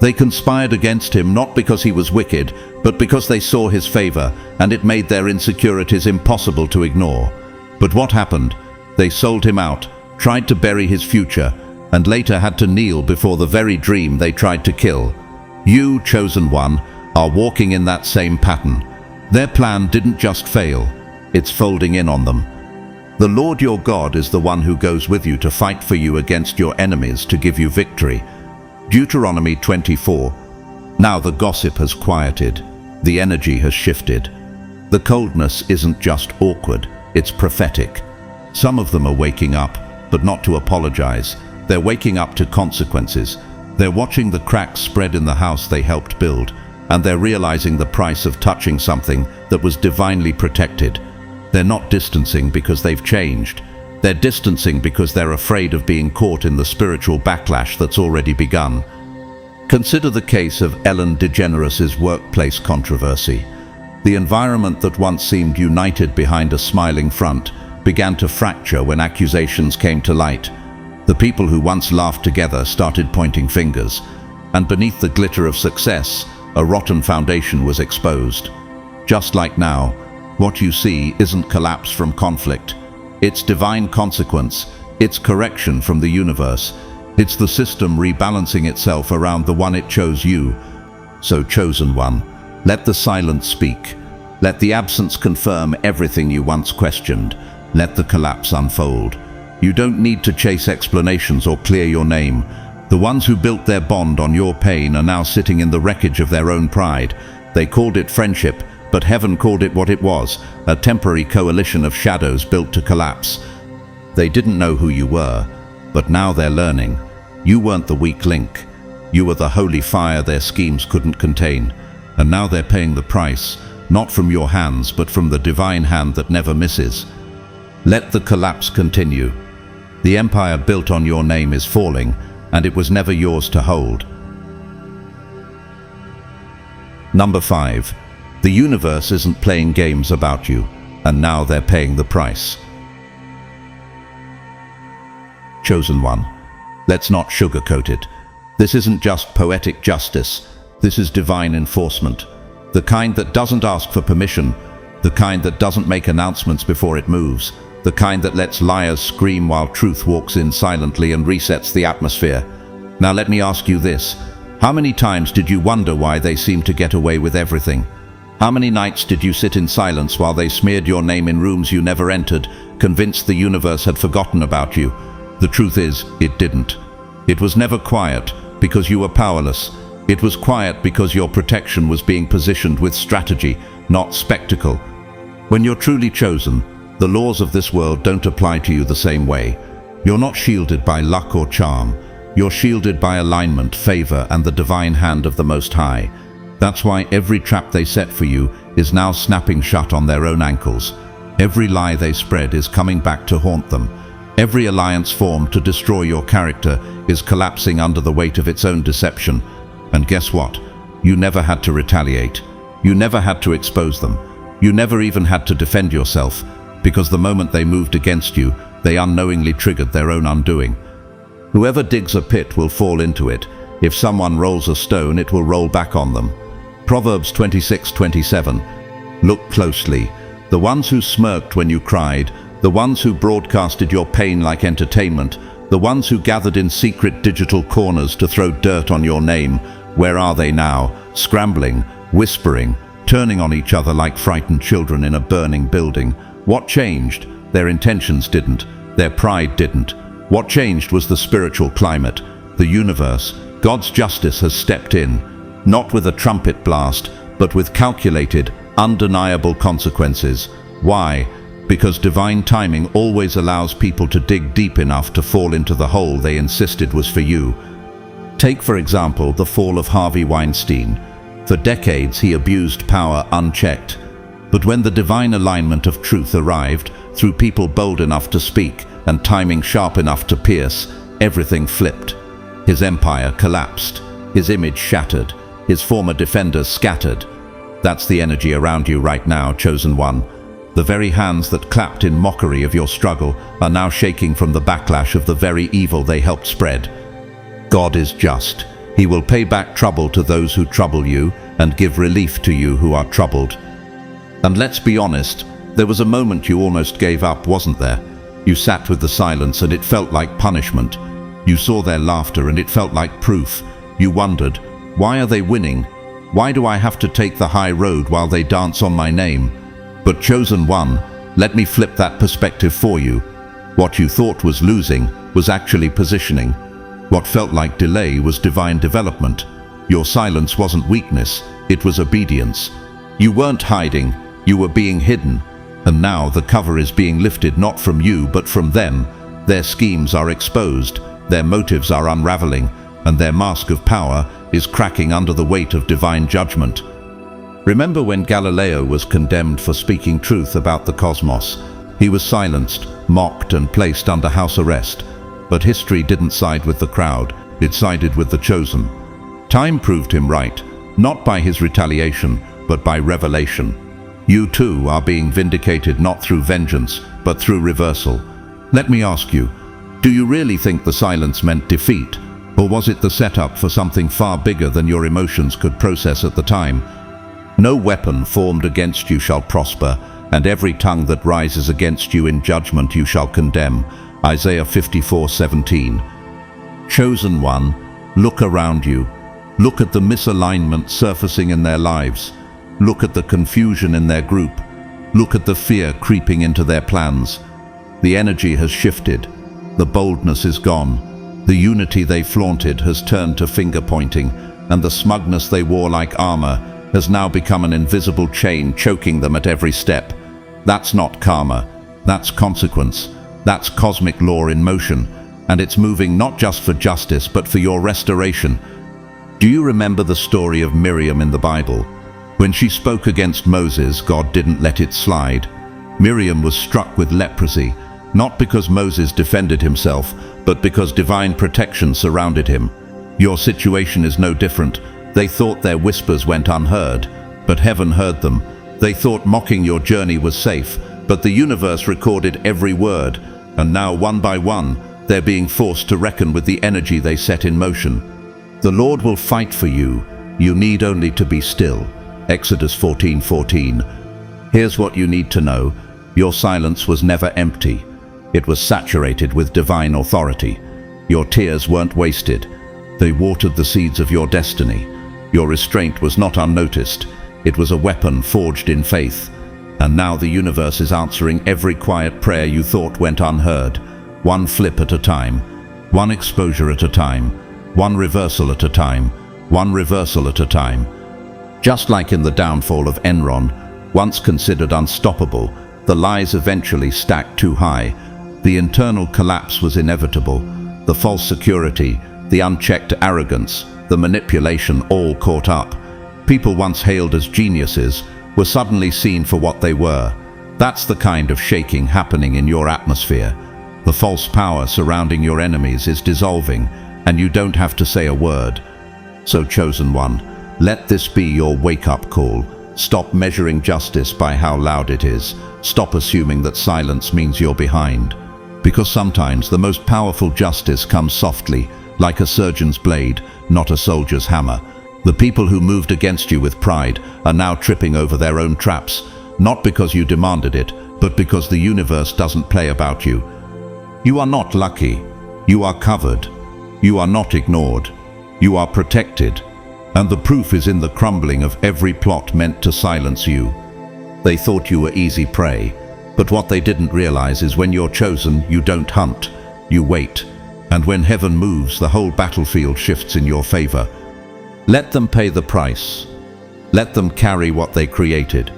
Speaker 1: They conspired against him not because he was wicked, but because they saw his favor, and it made their insecurities impossible to ignore. But what happened? They sold him out, tried to bury his future, and later had to kneel before the very dream they tried to kill. You, chosen one, are walking in that same pattern. Their plan didn't just fail, it's folding in on them. The Lord your God is the one who goes with you to fight for you against your enemies to give you victory. Deuteronomy 24. Now the gossip has quieted. The energy has shifted. The coldness isn't just awkward, it's prophetic. Some of them are waking up, but not to apologize. They're waking up to consequences. They're watching the cracks spread in the house they helped build, and they're realizing the price of touching something that was divinely protected. They're not distancing because they've changed. They're distancing because they're afraid of being caught in the spiritual backlash that's already begun. Consider the case of Ellen DeGeneres' workplace controversy. The environment that once seemed united behind a smiling front began to fracture when accusations came to light. The people who once laughed together started pointing fingers, and beneath the glitter of success, a rotten foundation was exposed. Just like now, what you see isn't collapse from conflict. It's divine consequence, it's correction from the universe. It's the system rebalancing itself around the one it chose, you. So, chosen one, let the silence speak. Let the absence confirm everything you once questioned. Let the collapse unfold. You don't need to chase explanations or clear your name. The ones who built their bond on your pain are now sitting in the wreckage of their own pride. They called it friendship, but heaven called it what it was, a temporary coalition of shadows built to collapse. They didn't know who you were, but now they're learning. You weren't the weak link. You were the holy fire their schemes couldn't contain. And now they're paying the price, not from your hands, but from the divine hand that never misses. Let the collapse continue. The empire built on your name is falling, and it was never yours to hold. Number 5. The universe isn't playing games about you, and now they're paying the price. Chosen one, let's not sugarcoat it. This isn't just poetic justice. This is divine enforcement. The kind that doesn't ask for permission, the kind that doesn't make announcements before it moves, the kind that lets liars scream while truth walks in silently and resets the atmosphere. Now let me ask you this. How many times did you wonder why they seemed to get away with everything? How many nights did you sit in silence while they smeared your name in rooms you never entered, convinced the universe had forgotten about you? The truth is, it didn't. It was never quiet because you were powerless. It was quiet because your protection was being positioned with strategy, not spectacle. When you're truly chosen, the laws of this world don't apply to you the same way. You're not shielded by luck or charm. You're shielded by alignment, favor, and the divine hand of the Most High. That's why every trap they set for you is now snapping shut on their own ankles. Every lie they spread is coming back to haunt them. Every alliance formed to destroy your character is collapsing under the weight of its own deception. And guess what? You never had to retaliate. You never had to expose them. You never even had to defend yourself, because the moment they moved against you, they unknowingly triggered their own undoing. Whoever digs a pit will fall into it. If someone rolls a stone, it will roll back on them. Proverbs 26:27. Look closely. The ones who smirked when you cried, the ones who broadcasted your pain like entertainment, the ones who gathered in secret digital corners to throw dirt on your name, where are they now? Scrambling, whispering, turning on each other like frightened children in a burning building. What changed? Their intentions didn't. Their pride didn't. What changed was the spiritual climate, the universe. God's justice has stepped in, not with a trumpet blast, but with calculated, undeniable consequences. Why? Because divine timing always allows people to dig deep enough to fall into the hole they insisted was for you. Take, for example, the fall of Harvey Weinstein. For decades, he abused power unchecked. But when the divine alignment of truth arrived, through people bold enough to speak and timing sharp enough to pierce, everything flipped. His empire collapsed, his image shattered, his former defenders scattered. That's the energy around you right now, chosen one. The very hands that clapped in mockery of your struggle are now shaking from the backlash of the very evil they helped spread. God is just. He will pay back trouble to those who trouble you and give relief to you who are troubled. And let's be honest, there was a moment you almost gave up, wasn't there? You sat with the silence and it felt like punishment. You saw their laughter and it felt like proof. You wondered, why are they winning? Why do I have to take the high road while they dance on my name? But chosen one, let me flip that perspective for you. What you thought was losing was actually positioning. What felt like delay was divine development. Your silence wasn't weakness, it was obedience. You weren't hiding, you were being hidden. And now the cover is being lifted not from you but from them. Their schemes are exposed, their motives are unraveling, and their mask of power is cracking under the weight of divine judgment. Remember when Galileo was condemned for speaking truth about the cosmos? He was silenced, mocked, and placed under house arrest. But history didn't side with the crowd, it sided with the chosen. Time proved him right, not by his retaliation, but by revelation. You too are being vindicated not through vengeance, but through reversal. Let me ask you, do you really think the silence meant defeat? Or was it the setup for something far bigger than your emotions could process at the time? No weapon formed against you shall prosper, and every tongue that rises against you in judgment you shall condemn. Isaiah 54:17. Chosen one, look around you. Look at the misalignment surfacing in their lives. Look at the confusion in their group. Look at the fear creeping into their plans. The energy has shifted. The boldness is gone. The unity they flaunted has turned to finger-pointing, and the smugness they wore like armor has now become an invisible chain choking them at every step. That's not karma. That's consequence. That's cosmic law in motion, and it's moving not just for justice but for your restoration. Do you remember the story of Miriam in the Bible? When she spoke against Moses, God didn't let it slide. Miriam was struck with leprosy, not because Moses defended himself, but because divine protection surrounded him. Your situation is no different. They thought their whispers went unheard, but heaven heard them. They thought mocking your journey was safe, but the universe recorded every word, and now one by one, they're being forced to reckon with the energy they set in motion. The Lord will fight for you. You need only to be still. Exodus 14:14. Here's what you need to know. Your silence was never empty. It was saturated with divine authority. Your tears weren't wasted. They watered the seeds of your destiny. Your restraint was not unnoticed. It was a weapon forged in faith. And now the universe is answering every quiet prayer you thought went unheard. One flip at a time. One exposure at a time. One reversal at a time. One reversal at a time. Just like in the downfall of Enron, once considered unstoppable, the lies eventually stacked too high. The internal collapse was inevitable. The false security, the unchecked arrogance, the manipulation all caught up. People once hailed as geniuses were suddenly seen for what they were. That's the kind of shaking happening in your atmosphere. The false power surrounding your enemies is dissolving, and you don't have to say a word. So, chosen one, let this be your wake-up call. Stop measuring justice by how loud it is. Stop assuming that silence means you're behind. Because sometimes the most powerful justice comes softly, like a surgeon's blade, not a soldier's hammer. The people who moved against you with pride are now tripping over their own traps, not because you demanded it, but because the universe doesn't play about you. You are not lucky. You are covered. You are not ignored. You are protected. And the proof is in the crumbling of every plot meant to silence you. They thought you were easy prey, but what they didn't realize is when you're chosen, you don't hunt, you wait. And when heaven moves, the whole battlefield shifts in your favor. Let them pay the price. Let them carry what they created.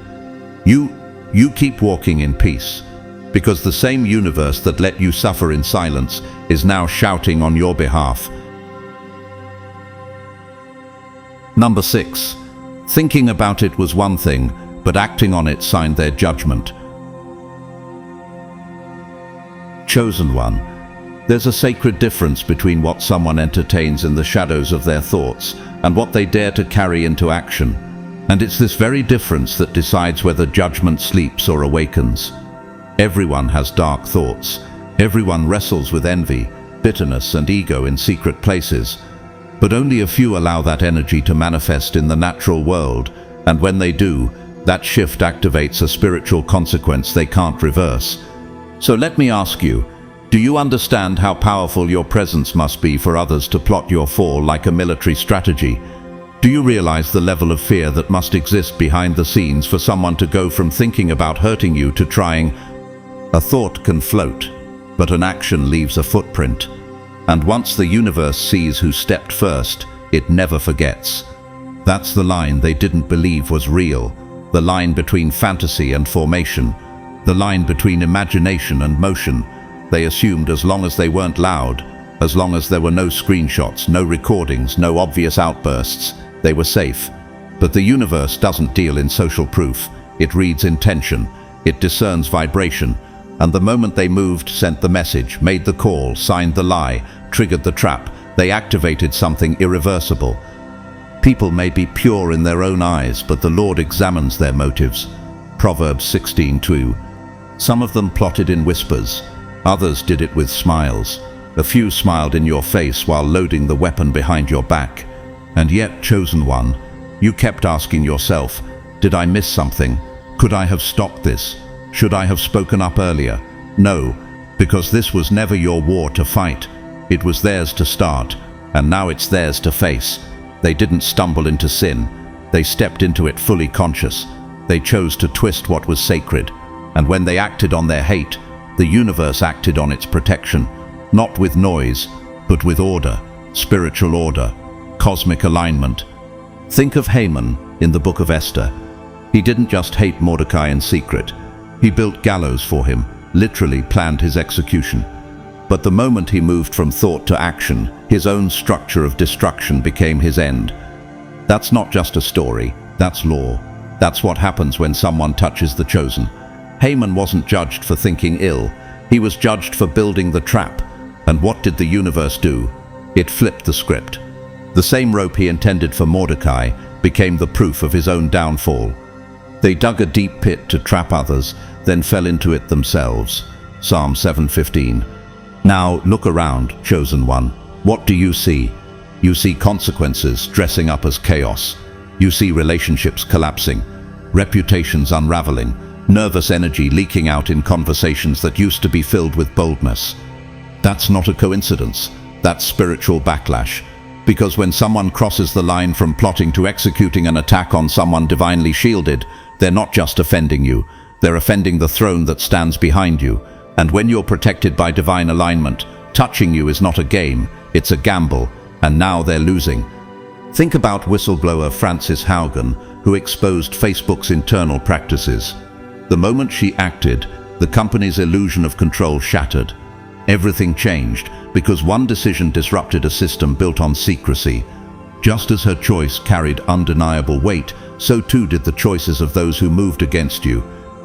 Speaker 1: You keep walking in peace, because the same universe that let you suffer in silence is now shouting on your behalf. Number 6. Thinking about it was one thing, but acting on it signed their judgment. Chosen one. There's a sacred difference between what someone entertains in the shadows of their thoughts and what they dare to carry into action. And it's this very difference that decides whether judgment sleeps or awakens. Everyone has dark thoughts. Everyone wrestles with envy, bitterness, and ego in secret places. But only a few allow that energy to manifest in the natural world, and when they do, that shift activates a spiritual consequence they can't reverse. So let me ask you, do you understand how powerful your presence must be for others to plot your fall like a military strategy? Do you realize the level of fear that must exist behind the scenes for someone to go from thinking about hurting you to trying? A thought can float, but an action leaves a footprint. And once the universe sees who stepped first, it never forgets. That's the line they didn't believe was real, the line between fantasy and formation, the line between imagination and motion. They assumed as long as they weren't loud, as long as there were no screenshots, no recordings, no obvious outbursts, they were safe. But the universe doesn't deal in social proof. It reads intention, it discerns vibration, and the moment they moved, sent the message, made the call, signed the lie, triggered the trap, they activated something irreversible. People may be pure in their own eyes, but the Lord examines their motives. Proverbs 16:2. Some of them plotted in whispers. Others did it with smiles. A few smiled in your face while loading the weapon behind your back. And yet, chosen one, you kept asking yourself, did I miss something? Could I have stopped this? Should I have spoken up earlier? No, because this was never your war to fight. It was theirs to start, and now it's theirs to face. They didn't stumble into sin. They stepped into it fully conscious. They chose to twist what was sacred. And when they acted on their hate, the universe acted on its protection, not with noise, but with order, spiritual order, cosmic alignment. Think of Haman in the book of Esther. He didn't just hate Mordecai in secret. He built gallows for him, literally planned his execution. But the moment he moved from thought to action, his own structure of destruction became his end. That's not just a story, that's law. That's what happens when someone touches the chosen. Haman wasn't judged for thinking ill. He was judged for building the trap. And what did the universe do? It flipped the script. The same rope he intended for Mordecai became the proof of his own downfall. They dug a deep pit to trap others, then fell into it themselves. Psalm 7:15. Now look around, chosen one. What do you see? You see consequences dressing up as chaos. You see relationships collapsing, reputations unraveling, nervous energy leaking out in conversations that used to be filled with boldness. That's not a coincidence. That's spiritual backlash. Because when someone crosses the line from plotting to executing an attack on someone divinely shielded, they're not just offending you, they're offending the throne that stands behind you. And when you're protected by divine alignment, touching you is not a game, it's a gamble, and now they're losing. Think about whistleblower Frances Haugen, who exposed Facebook's internal practices. The moment she acted, the company's illusion of control shattered. Everything changed because one decision disrupted a system built on secrecy. Just as her choice carried undeniable weight, so too did the choices of those who moved against you.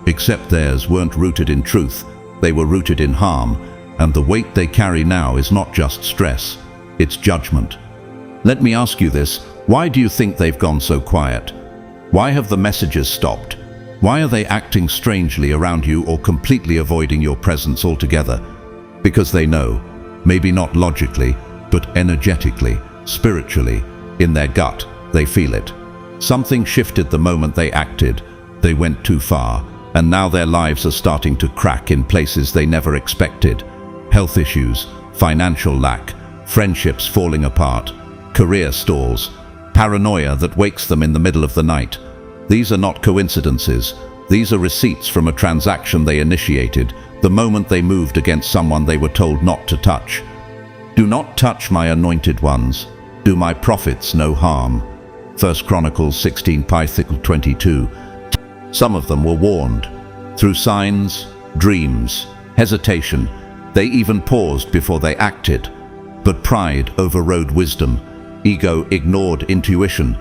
Speaker 1: Except theirs weren't rooted in truth, they were rooted in harm, and the weight they carry now is not just stress, it's judgment. Let me ask you this, why do you think they've gone so quiet? Why have the messages stopped? Why are they acting strangely around you or completely avoiding your presence altogether? Because they know, maybe not logically, but energetically, spiritually, in their gut, they feel it. Something shifted the moment they acted. They went too far, and now their lives are starting to crack in places they never expected. Health issues, financial lack, friendships falling apart, career stalls, paranoia that wakes them in the middle of the night. These are not coincidences. These are receipts from a transaction they initiated the moment they moved against someone they were told not to touch. Do not touch my anointed ones. Do my prophets no harm. 1 Chronicles 16:22. Some of them were warned. Through signs, dreams, hesitation, they even paused before they acted. But pride overrode wisdom. Ego ignored intuition.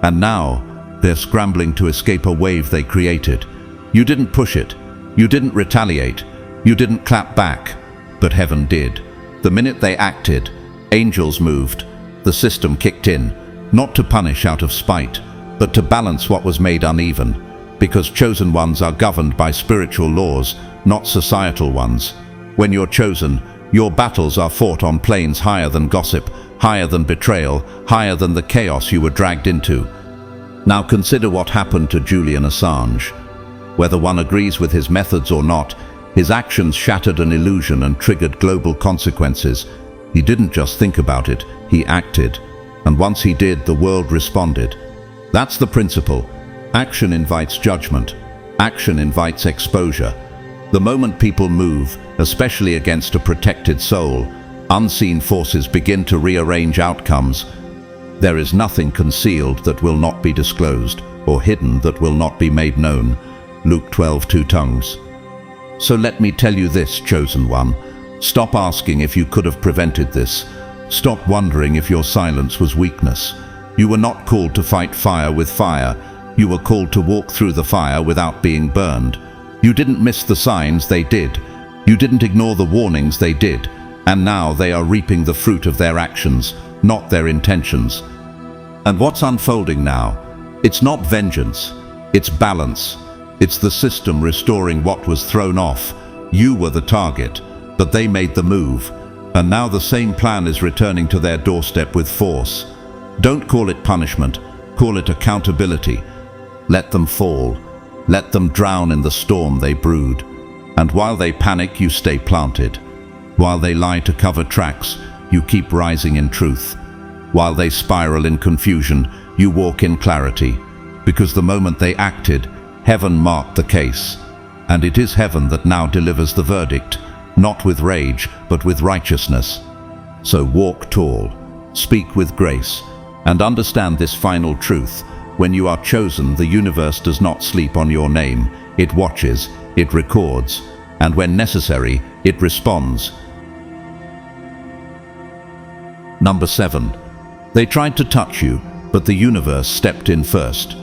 Speaker 1: And now, they're scrambling to escape a wave they created. You didn't push it. You didn't retaliate. You didn't clap back. But heaven did. The minute they acted, angels moved. The system kicked in, not to punish out of spite, but to balance what was made uneven. Because chosen ones are governed by spiritual laws, not societal ones. When you're chosen, your battles are fought on planes higher than gossip, higher than betrayal, higher than the chaos you were dragged into. Now consider what happened to Julian Assange. Whether one agrees with his methods or not, his actions shattered an illusion and triggered global consequences. He didn't just think about it, he acted. And once he did, the world responded. That's the principle. Action invites judgment. Action invites exposure. The moment people move, especially against a protected soul, unseen forces begin to rearrange outcomes. There is nothing concealed that will not be disclosed, or hidden that will not be made known. Luke 12:2 tongues. So let me tell you this, chosen one. Stop asking if you could have prevented this. Stop wondering if your silence was weakness. You were not called to fight fire with fire. You were called to walk through the fire without being burned. You didn't miss the signs, they did. You didn't ignore the warnings, they did. And now they are reaping the fruit of their actions, not their intentions. And what's unfolding now? It's not vengeance, it's balance. It's the system restoring what was thrown off. You were the target, but they made the move. And now the same plan is returning to their doorstep with force. Don't call it punishment, call it accountability. Let them fall. Let them drown in the storm they brewed. And while they panic, you stay planted. While they lie to cover tracks, you keep rising in truth. While they spiral in confusion, you walk in clarity. Because the moment they acted, heaven marked the case. And it is heaven that now delivers the verdict, not with rage, but with righteousness. So walk tall, speak with grace, and understand this final truth. When you are chosen, the universe does not sleep on your name. It watches, it records, and when necessary, it responds. Number 7. They tried to touch you, but the universe stepped in first.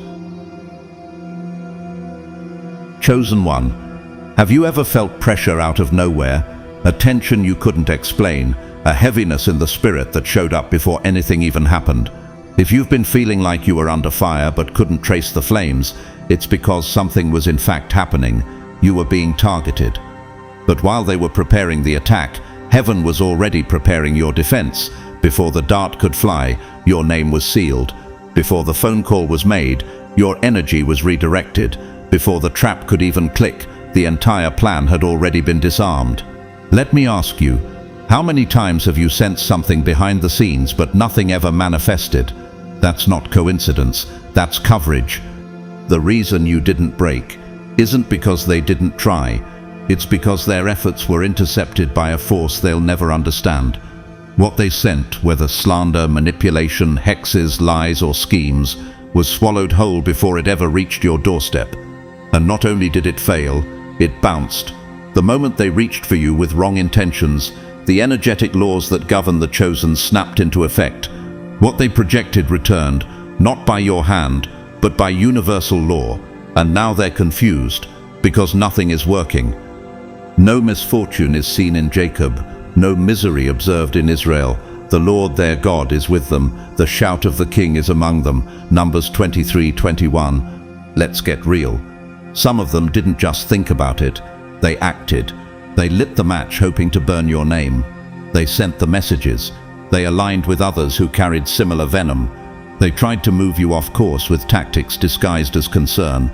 Speaker 1: Chosen one. Have you ever felt pressure out of nowhere? A tension you couldn't explain, a heaviness in the spirit that showed up before anything even happened? If you've been feeling like you were under fire but couldn't trace the flames, it's because something was in fact happening. You were being targeted. But while they were preparing the attack, heaven was already preparing your defense. Before the dart could fly, your name was sealed. Before the phone call was made, your energy was redirected. Before the trap could even click, the entire plan had already been disarmed. Let me ask you, how many times have you sensed something behind the scenes but nothing ever manifested? That's not coincidence, that's coverage. The reason you didn't break isn't because they didn't try. It's because their efforts were intercepted by a force they'll never understand. What they sent, whether slander, manipulation, hexes, lies, or schemes, was swallowed whole before it ever reached your doorstep. And not only did it fail, it bounced. The moment they reached for you with wrong intentions, the energetic laws that govern the chosen snapped into effect. What they projected returned, not by your hand, but by universal law. And now they're confused, because nothing is working. No misfortune is seen in Jacob, no misery observed in Israel. The Lord their God is with them, the shout of the king is among them. Numbers 23:21. Let's get real. Some of them didn't just think about it, they acted. They lit the match hoping to burn your name. They sent the messages. They aligned with others who carried similar venom. They tried to move you off course with tactics disguised as concern,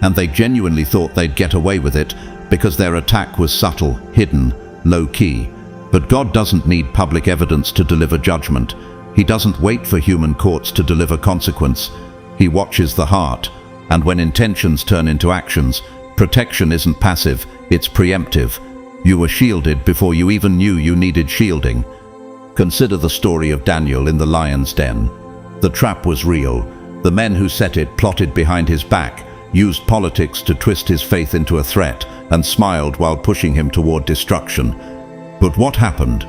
Speaker 1: and they genuinely thought they'd get away with it because their attack was subtle, hidden, low-key. But God doesn't need public evidence to deliver judgment. He doesn't wait for human courts to deliver consequence. He watches the heart, and when intentions turn into actions, protection isn't passive, it's preemptive. You were shielded before you even knew you needed shielding. Consider the story of Daniel in the lion's den. The trap was real. The men who set it plotted behind his back, used politics to twist his faith into a threat, and smiled while pushing him toward destruction. But what happened?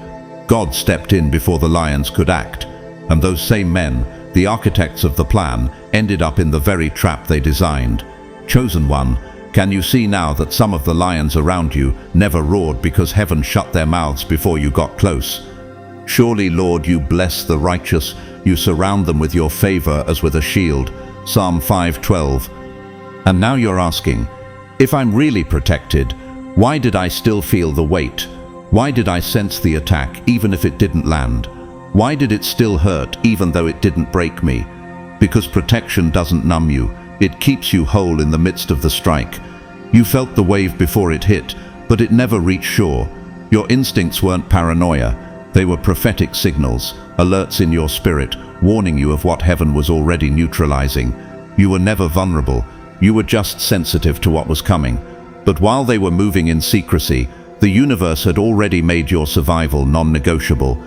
Speaker 1: God stepped in before the lions could act, and those same men, the architects of the plan, ended up in the very trap they designed. Chosen one, can you see now that some of the lions around you never roared because heaven shut their mouths before you got close? Surely, Lord, you bless the righteous, you surround them with your favor as with a shield. Psalm 5:12. And now you're asking, if I'm really protected, why did I still feel the weight? Why did I sense the attack even if it didn't land? Why did it still hurt even though it didn't break me? Because protection doesn't numb you. It keeps you whole in the midst of the strike. You felt the wave before it hit, but it never reached shore. Your instincts weren't paranoia. They were prophetic signals, alerts in your spirit, warning you of what heaven was already neutralizing. You were never vulnerable. You were just sensitive to what was coming. But while they were moving in secrecy, the universe had already made your survival non-negotiable.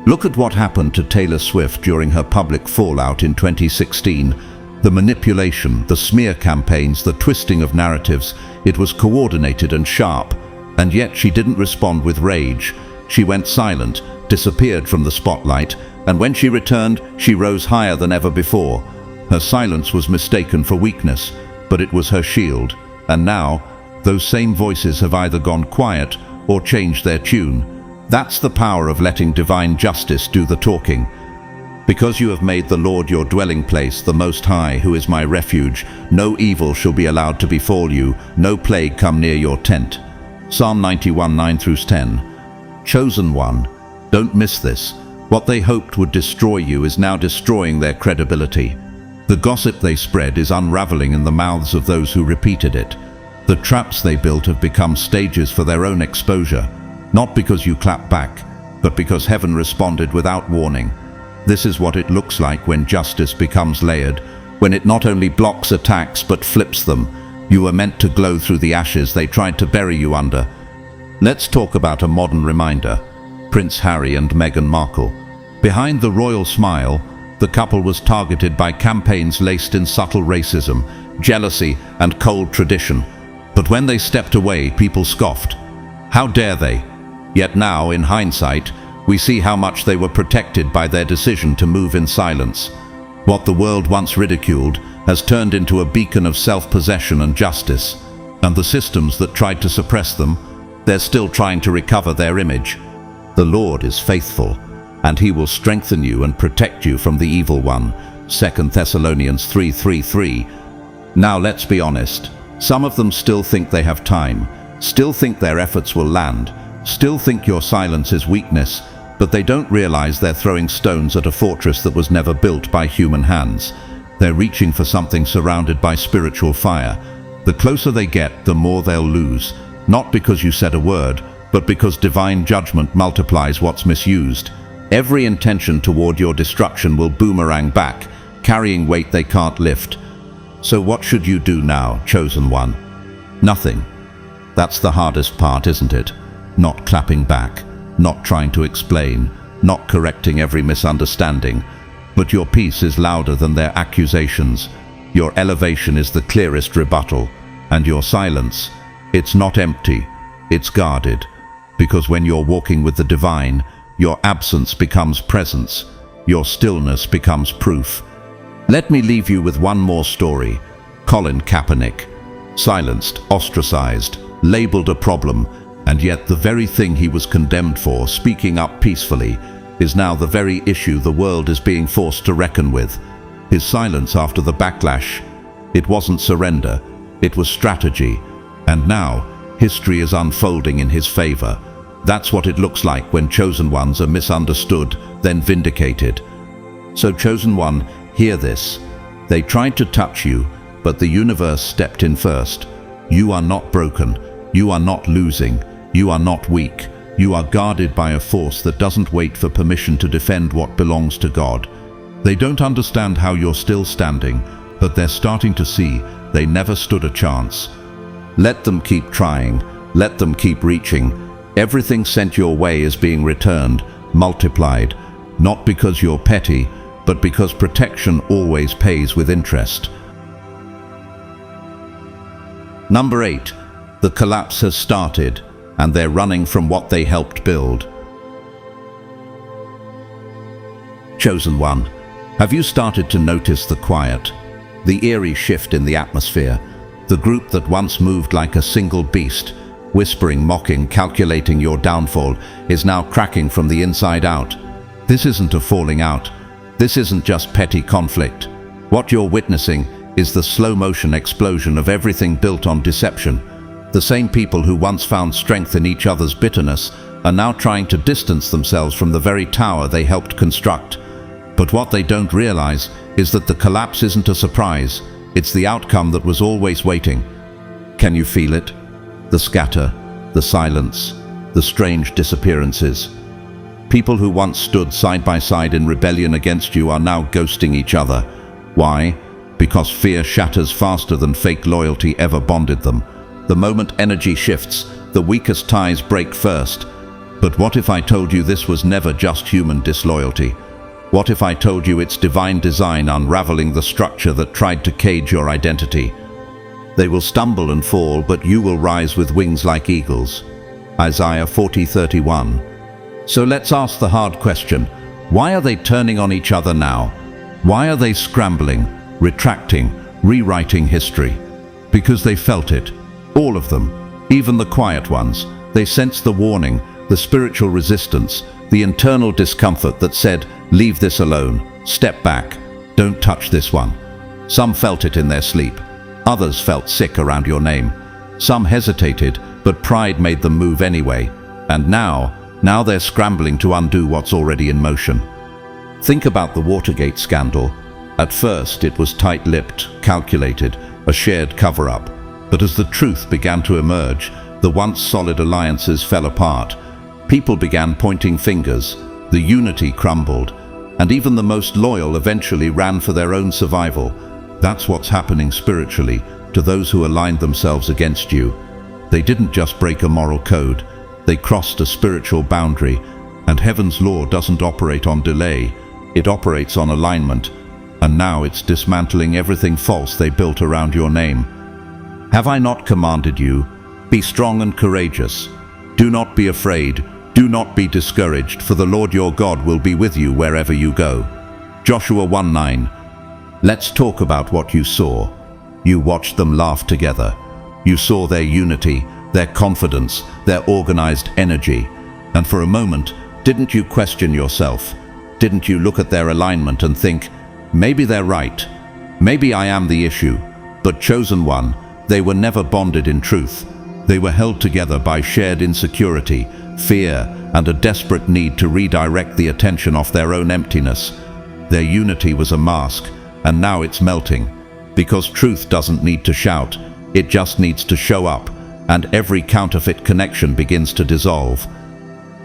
Speaker 1: Look at what happened to Taylor Swift during her public fallout in 2016. The manipulation, the smear campaigns, the twisting of narratives, it was coordinated and sharp. And yet she didn't respond with rage. She went silent, disappeared from the spotlight, and when she returned, she rose higher than ever before. Her silence was mistaken for weakness, but it was her shield. And now, those same voices have either gone quiet or changed their tune. That's the power of letting divine justice do the talking. Because you have made the Lord your dwelling place, the Most High, who is my refuge, no evil shall be allowed to befall you, no plague come near your tent. Psalm 91, 9-10. Chosen one, don't miss this. What they hoped would destroy you is now destroying their credibility. The gossip they spread is unraveling in the mouths of those who repeated it. The traps they built have become stages for their own exposure, not because you clapped back, but because heaven responded without warning. This is what it looks like when justice becomes layered, when it not only blocks attacks but flips them. You were meant to glow through the ashes they tried to bury you under. Let's talk about a modern reminder: Prince Harry and Meghan Markle. Behind the royal smile, the couple was targeted by campaigns laced in subtle racism, jealousy, and cold tradition. But when they stepped away, people scoffed. How dare they? Yet now, in hindsight, we see how much they were protected by their decision to move in silence. What the world once ridiculed has turned into a beacon of self-possession and justice. And the systems that tried to suppress them, they're still trying to recover their image. The Lord is faithful, and he will strengthen you and protect you from the evil one. 2 Thessalonians 3:3. Now let's be honest. Some of them still think they have time, still think their efforts will land, still think your silence is weakness, but they don't realize they're throwing stones at a fortress that was never built by human hands. They're reaching for something surrounded by spiritual fire. The closer they get, the more they'll lose, not because you said a word, but because divine judgment multiplies what's misused. Every intention toward your destruction will boomerang back, carrying weight they can't lift. So what should you do now, chosen one? Nothing. That's the hardest part, isn't it? Not clapping back, not trying to explain, not correcting every misunderstanding. But your peace is louder than their accusations. Your elevation is the clearest rebuttal. And your silence, it's not empty, it's guarded. Because when you're walking with the divine, your absence becomes presence. Your stillness becomes proof. Let me leave you with one more story. Colin Kaepernick. Silenced, ostracized, labeled a problem, and yet the very thing he was condemned for, speaking up peacefully, is now the very issue the world is being forced to reckon with. His silence after the backlash, it wasn't surrender, it was strategy. And now, history is unfolding in his favor. That's what it looks like when chosen ones are misunderstood, then vindicated. So chosen one, hear this. They tried to touch you, but the universe stepped in first. You are not broken. You are not losing. You are not weak. You are guarded by a force that doesn't wait for permission to defend what belongs to God. They don't understand how you're still standing, but they're starting to see they never stood a chance. Let them keep trying. Let them keep reaching. Everything sent your way is being returned, multiplied, not because you're petty, but because protection always pays with interest. Number 8. The collapse has started, and they're running from what they helped build. Chosen one, have you started to notice the quiet, the eerie shift in the atmosphere? The group that once moved like a single beast, whispering, mocking, calculating your downfall, is now cracking from the inside out. This isn't a falling out. This isn't just petty conflict. What you're witnessing is the slow-motion explosion of everything built on deception. The same people who once found strength in each other's bitterness are now trying to distance themselves from the very tower they helped construct. But what they don't realize is that the collapse isn't a surprise. It's the outcome that was always waiting. Can you feel it? The scatter, the silence, the strange disappearances. People who once stood side by side in rebellion against you are now ghosting each other. Why? Because fear shatters faster than fake loyalty ever bonded them. The moment energy shifts, the weakest ties break first. But what if I told you this was never just human disloyalty? What if I told you it's divine design unraveling the structure that tried to cage your identity? They will stumble and fall, but you will rise with wings like eagles. Isaiah 40:31. So let's ask the hard question. Why are they turning on each other now? Why are they scrambling, retracting, rewriting history? Because they felt it. All of them. Even the quiet ones. They sensed the warning, the spiritual resistance, the internal discomfort that said, leave this alone, step back, don't touch this one. Some felt it in their sleep. Others felt sick around your name. Some hesitated, but pride made them move anyway. And now they're scrambling to undo what's already in motion. Think about the Watergate scandal. At first, it was tight-lipped, calculated, a shared cover-up. But as the truth began to emerge, the once solid alliances fell apart. People began pointing fingers, the unity crumbled, and even the most loyal eventually ran for their own survival. That's what's happening spiritually to those who aligned themselves against you. They didn't just break a moral code, they crossed a spiritual boundary, and heaven's law doesn't operate on delay, it operates on alignment, and now it's dismantling everything false they built around your name. Have I not commanded you? Be strong and courageous. Do not be afraid, do not be discouraged, for the Lord your God will be with you wherever you go. Joshua 1:9. Let's talk about what you saw. You watched them laugh together. You saw their unity, their confidence, their organized energy. And for a moment, didn't you question yourself? Didn't you look at their alignment and think, maybe they're right, maybe I am the issue? But chosen one, they were never bonded in truth. They were held together by shared insecurity, fear, and a desperate need to redirect the attention off their own emptiness. Their unity was a mask, and now it's melting. Because truth doesn't need to shout, it just needs to show up, and every counterfeit connection begins to dissolve.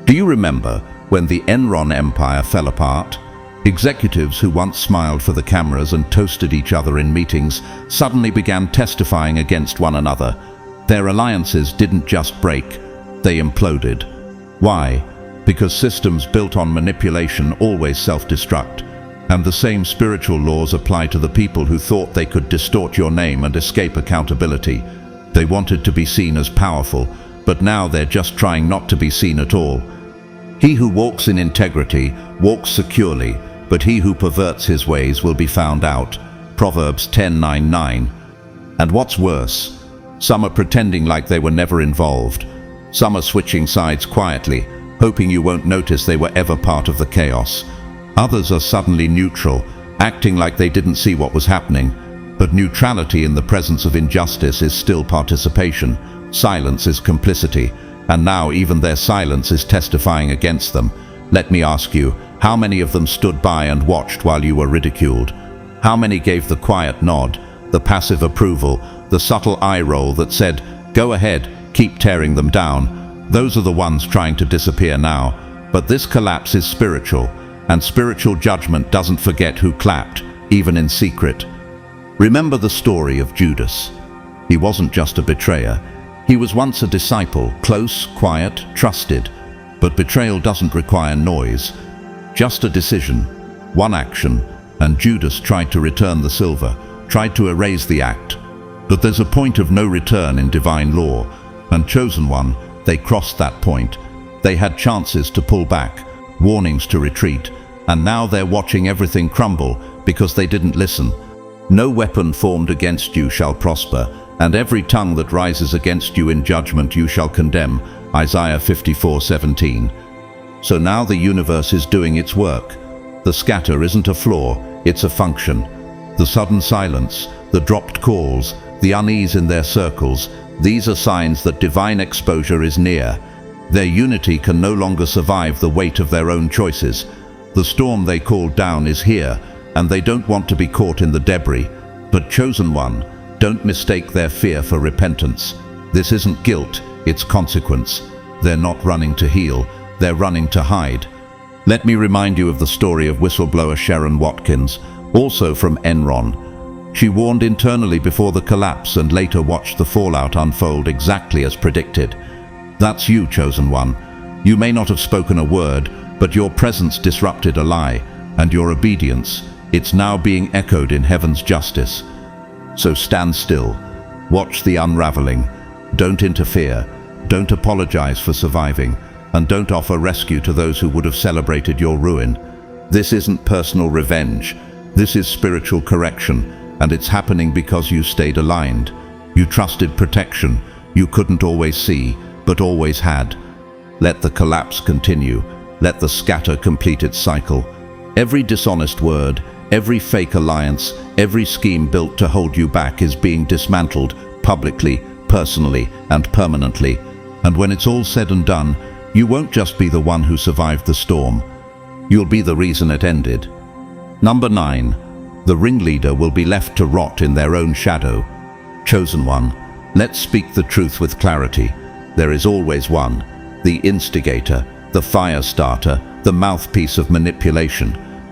Speaker 1: Do you remember when the Enron empire fell apart? Executives who once smiled for the cameras and toasted each other in meetings suddenly began testifying against one another. Their alliances didn't just break, they imploded. Why? Because systems built on manipulation always self-destruct. And the same spiritual laws apply to the people who thought they could distort your name and escape accountability. They wanted to be seen as powerful, but now they're just trying not to be seen at all. He who walks in integrity walks securely, but he who perverts his ways will be found out. Proverbs 10:9-9. And what's worse, some are pretending like they were never involved. Some are switching sides quietly, hoping you won't notice they were ever part of the chaos. Others are suddenly neutral, acting like they didn't see what was happening. But neutrality in the presence of injustice is still participation. Silence is complicity, and now even their silence is testifying against them. Let me ask you, how many of them stood by and watched while you were ridiculed? How many gave the quiet nod, the passive approval, the subtle eye roll that said, "Go ahead, keep tearing them down"? Those are the ones trying to disappear now. But this collapse is spiritual, and spiritual judgment doesn't forget who clapped, even in secret. Remember the story of Judas. He wasn't just a betrayer. He was once a disciple, close, quiet, trusted. But betrayal doesn't require noise. Just a decision, one action, and Judas tried to return the silver, tried to erase the act. But there's a point of no return in divine law, and chosen one, they crossed that point. They had chances to pull back, warnings to retreat, and now they're watching everything crumble because they didn't listen. No weapon formed against you shall prosper, and every tongue that rises against you in judgment you shall condemn. Isaiah 54:17. So now the universe is doing its work. The scatter isn't a flaw, it's a function. The sudden silence, the dropped calls, the unease in their circles, these are signs that divine exposure is near. Their unity can no longer survive the weight of their own choices. The storm they called down is here, and they don't want to be caught in the debris. But chosen one, don't mistake their fear for repentance. This isn't guilt, it's consequence. They're not running to heal, they're running to hide. Let me remind you of the story of whistleblower Sharon Watkins, also from Enron. She warned internally before the collapse and later watched the fallout unfold exactly as predicted. That's you, chosen one. You may not have spoken a word, but your presence disrupted a lie, and your obedience, it's now being echoed in heaven's justice. So stand still, watch the unraveling. Don't interfere, don't apologize for surviving, and don't offer rescue to those who would have celebrated your ruin. This isn't personal revenge, this is spiritual correction, and it's happening because you stayed aligned. You trusted protection you couldn't always see, but always had. Let the collapse continue, let the scatter complete its cycle. Every dishonest word, every fake alliance, every scheme built to hold you back is being dismantled publicly, personally, and permanently. And when it's all said and done, you won't just be the one who survived the storm. You'll be the reason it ended. Number 9. The ringleader will be left to rot in their own shadow. Chosen one, let's speak the truth with clarity. There is always one, the instigator, the fire starter, the mouthpiece of manipulation,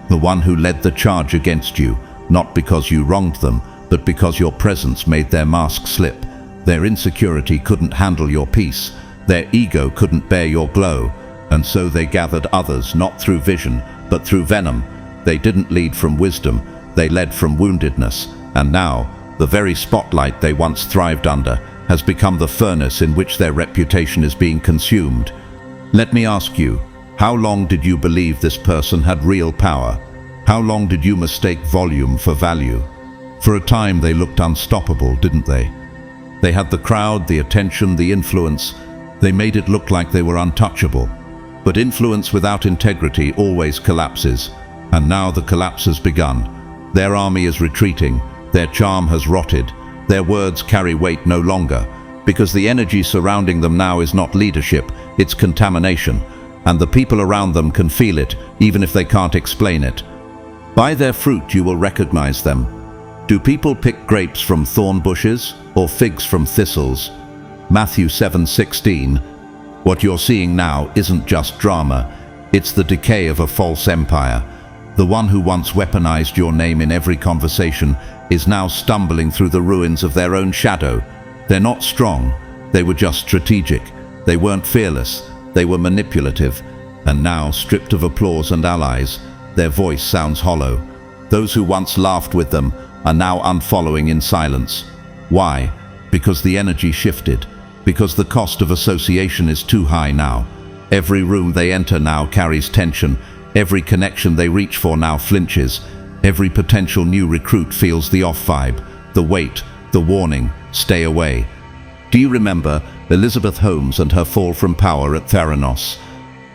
Speaker 1: the one who led the charge against you, not because you wronged them, but because your presence made their mask slip. Their insecurity couldn't handle your peace, their ego couldn't bear your glow, and so they gathered others not through vision, but through venom. They didn't lead from wisdom, they led from woundedness, and now, the very spotlight they once thrived under has become the furnace in which their reputation is being consumed. Let me ask you, how long did you believe this person had real power? How long did you mistake volume for value? For a time they looked unstoppable, didn't they? They had the crowd, the attention, the influence. They made it look like they were untouchable. But influence without integrity always collapses, and now the collapse has begun. Their army is retreating, their charm has rotted, their words carry weight no longer, because the energy surrounding them now is not leadership, it's contamination, and the people around them can feel it, even if they can't explain it. By their fruit you will recognize them. Do people pick grapes from thorn bushes or figs from thistles? Matthew 7:16. What you're seeing now isn't just drama, it's the decay of a false empire. The one who once weaponized your name in every conversation is now stumbling through the ruins of their own shadow. They're not strong, they were just strategic. They weren't fearless, they were manipulative. And now, stripped of applause and allies, their voice sounds hollow. Those who once laughed with them are now unfollowing in silence. Why? Because the energy shifted. Because the cost of association is too high now. Every room they enter now carries tension. Every connection they reach for now flinches. Every potential new recruit feels the off vibe, the weight, the warning, stay away. Do you remember Elizabeth Holmes and her fall from power at Theranos?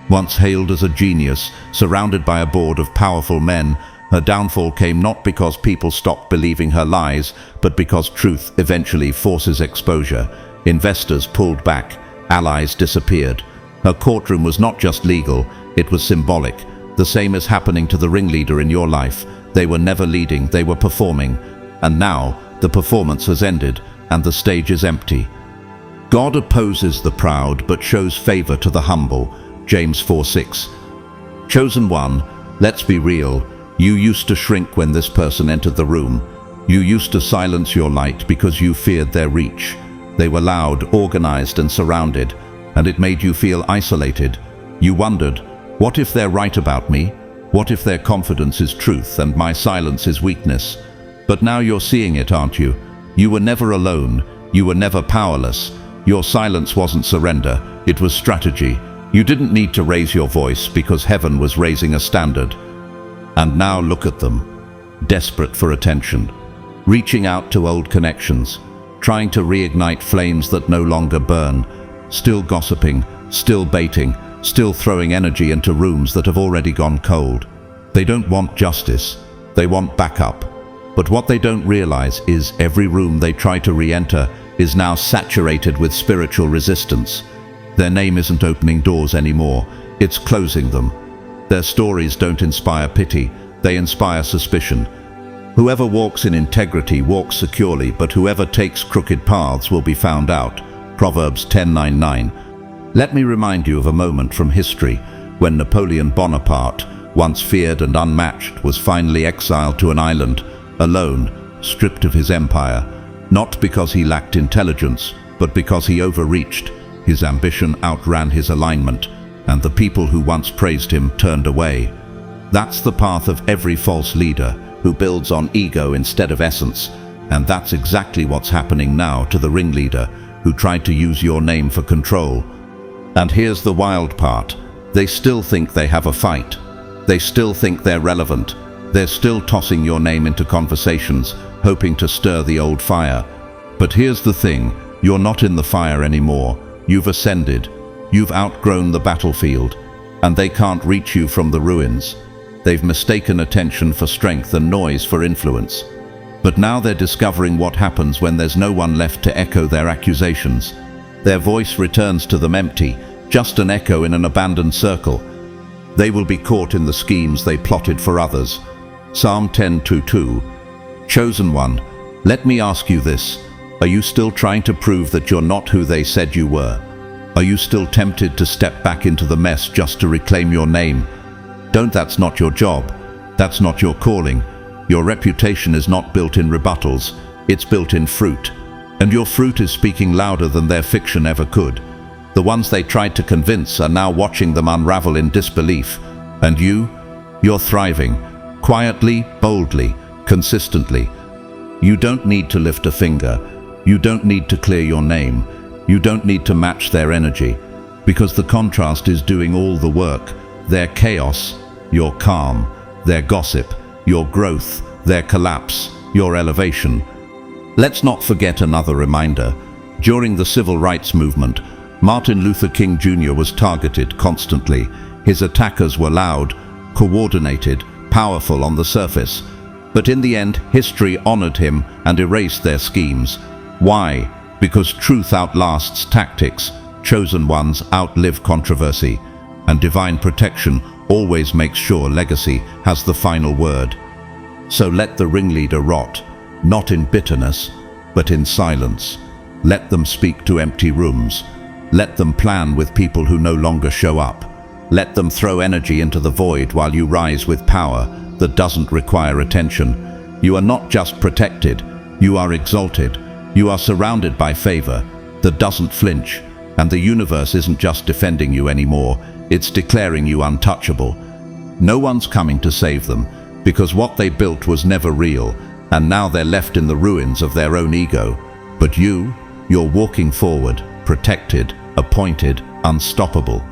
Speaker 1: Once hailed as a genius, surrounded by a board of powerful men, her downfall came not because people stopped believing her lies, but because truth eventually forces exposure. Investors pulled back, allies disappeared. Her courtroom was not just legal, it was symbolic. The same is happening to the ringleader in your life. They were never leading, they were performing. And now, the performance has ended, and the stage is empty. God opposes the proud, but shows favor to the humble. James 4:6. Chosen one, let's be real. You used to shrink when this person entered the room. You used to silence your light because you feared their reach. They were loud, organized, and surrounded, and it made you feel isolated. You wondered, what if they're right about me? What if their confidence is truth and my silence is weakness? But now you're seeing it, aren't you? You were never alone. You were never powerless. Your silence wasn't surrender, it was strategy. You didn't need to raise your voice because heaven was raising a standard. And now look at them, desperate for attention, reaching out to old connections, trying to reignite flames that no longer burn, still gossiping, still baiting, still throwing energy into rooms that have already gone cold. They don't want justice, they want backup. But what they don't realize is every room they try to re-enter is now saturated with spiritual resistance. Their name isn't opening doors anymore, it's closing them. Their stories don't inspire pity, they inspire suspicion. Whoever walks in integrity walks securely, but whoever takes crooked paths will be found out. Proverbs 10:9-9. Let me remind you of a moment from history when Napoleon Bonaparte, once feared and unmatched, was finally exiled to an island, alone, stripped of his empire, not because he lacked intelligence, but because he overreached. His ambition outran his alignment, and the people who once praised him turned away. That's the path of every false leader who builds on ego instead of essence, and that's exactly what's happening now to the ringleader who tried to use your name for control. And here's the wild part. They still think they have a fight. They still think they're relevant. They're still tossing your name into conversations, hoping to stir the old fire. But here's the thing, you're not in the fire anymore. You've ascended. You've outgrown the battlefield, and they can't reach you from the ruins. They've mistaken attention for strength and noise for influence. But now they're discovering what happens when there's no one left to echo their accusations. Their voice returns to them empty, just an echo in an abandoned circle. They will be caught in the schemes they plotted for others. Psalm 10:2-2. Chosen one, let me ask you this. Are you still trying to prove that you're not who they said you were? Are you still tempted to step back into the mess just to reclaim your name? Don't, that's not your job. That's not your calling. Your reputation is not built in rebuttals, it's built in fruit. And your fruit is speaking louder than their fiction ever could. The ones they tried to convince are now watching them unravel in disbelief. And you're thriving, quietly, boldly, consistently. You don't need to lift a finger. You don't need to clear your name. You don't need to match their energy, because the contrast is doing all the work. Their chaos, your calm. Their gossip, your growth. Their collapse, your elevation. Let's not forget another reminder. During the Civil Rights Movement, Martin Luther King Jr. was targeted constantly. His attackers were loud, coordinated, powerful on the surface. But in the end, history honored him and erased their schemes. Why? Because truth outlasts tactics, chosen ones outlive controversy, and divine protection always makes sure legacy has the final word. So let the ringleader rot, not in bitterness, but in silence. Let them speak to empty rooms. Let them plan with people who no longer show up. Let them throw energy into the void while you rise with power that doesn't require attention. You are not just protected, you are exalted. You are surrounded by favor that doesn't flinch, and the universe isn't just defending you anymore, it's declaring you untouchable. No one's coming to save them, because what they built was never real, and now they're left in the ruins of their own ego. But you're walking forward, protected, appointed, unstoppable.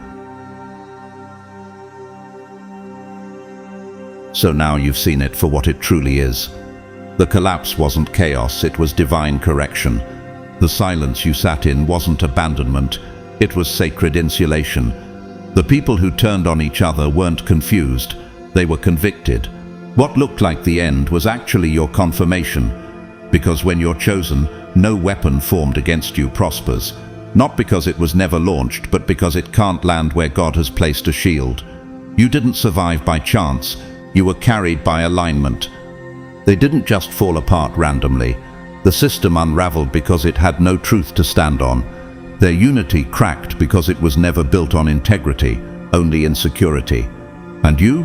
Speaker 1: So now you've seen it for what it truly is. The collapse wasn't chaos, it was divine correction. The silence you sat in wasn't abandonment, it was sacred insulation. The people who turned on each other weren't confused, they were convicted. What looked like the end was actually your confirmation. Because when you're chosen, no weapon formed against you prospers. Not because it was never launched, but because it can't land where God has placed a shield. You didn't survive by chance, you were carried by alignment. They didn't just fall apart randomly. The system unraveled because it had no truth to stand on. Their unity cracked because it was never built on integrity, only insecurity. And you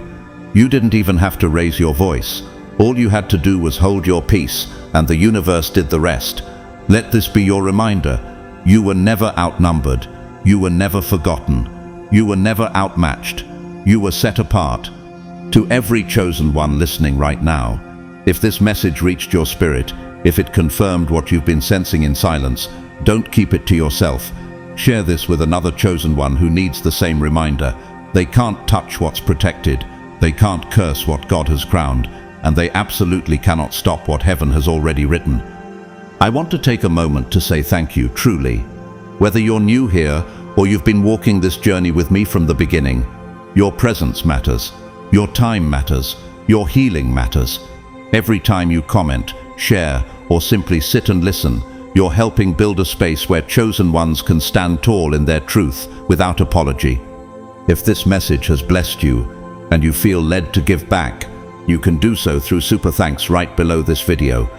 Speaker 1: didn't even have to raise your voice. All you had to do was hold your peace, and the universe did the rest. Let this be your reminder. You were never outnumbered. You were never forgotten. You were never outmatched. You were set apart. To every chosen one listening right now, if this message reached your spirit, if it confirmed what you've been sensing in silence, don't keep it to yourself. Share this with another chosen one who needs the same reminder. They can't touch what's protected, they can't curse what God has crowned, and they absolutely cannot stop what heaven has already written. I want to take a moment to say thank you, truly. Whether you're new here or you've been walking this journey with me from the beginning, your presence matters, your time matters, your healing matters. Every time you comment, share, or simply sit and listen, you're helping build a space where chosen ones can stand tall in their truth without apology. If this message has blessed you and you feel led to give back, you can do so through super thanks right below this video.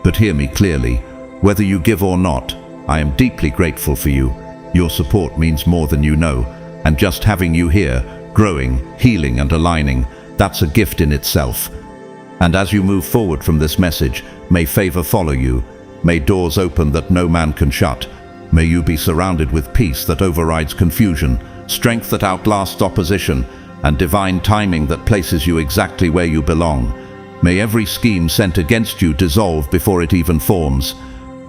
Speaker 1: But hear me clearly, whether you give or not, I am deeply grateful for you. Your support means more than you know, and just having you here, growing, healing and aligning, that's a gift in itself. And as you move forward from this message, may favor follow you. May doors open that no man can shut. May you be surrounded with peace that overrides confusion, strength that outlasts opposition, and divine timing that places you exactly where you belong. May every scheme sent against you dissolve before it even forms.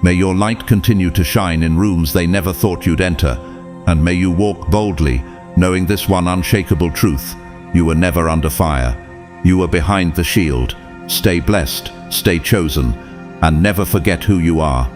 Speaker 1: May your light continue to shine in rooms they never thought you'd enter. And may you walk boldly, knowing this one unshakable truth: you were never under fire. You were behind the shield. Stay blessed, stay chosen, and never forget who you are.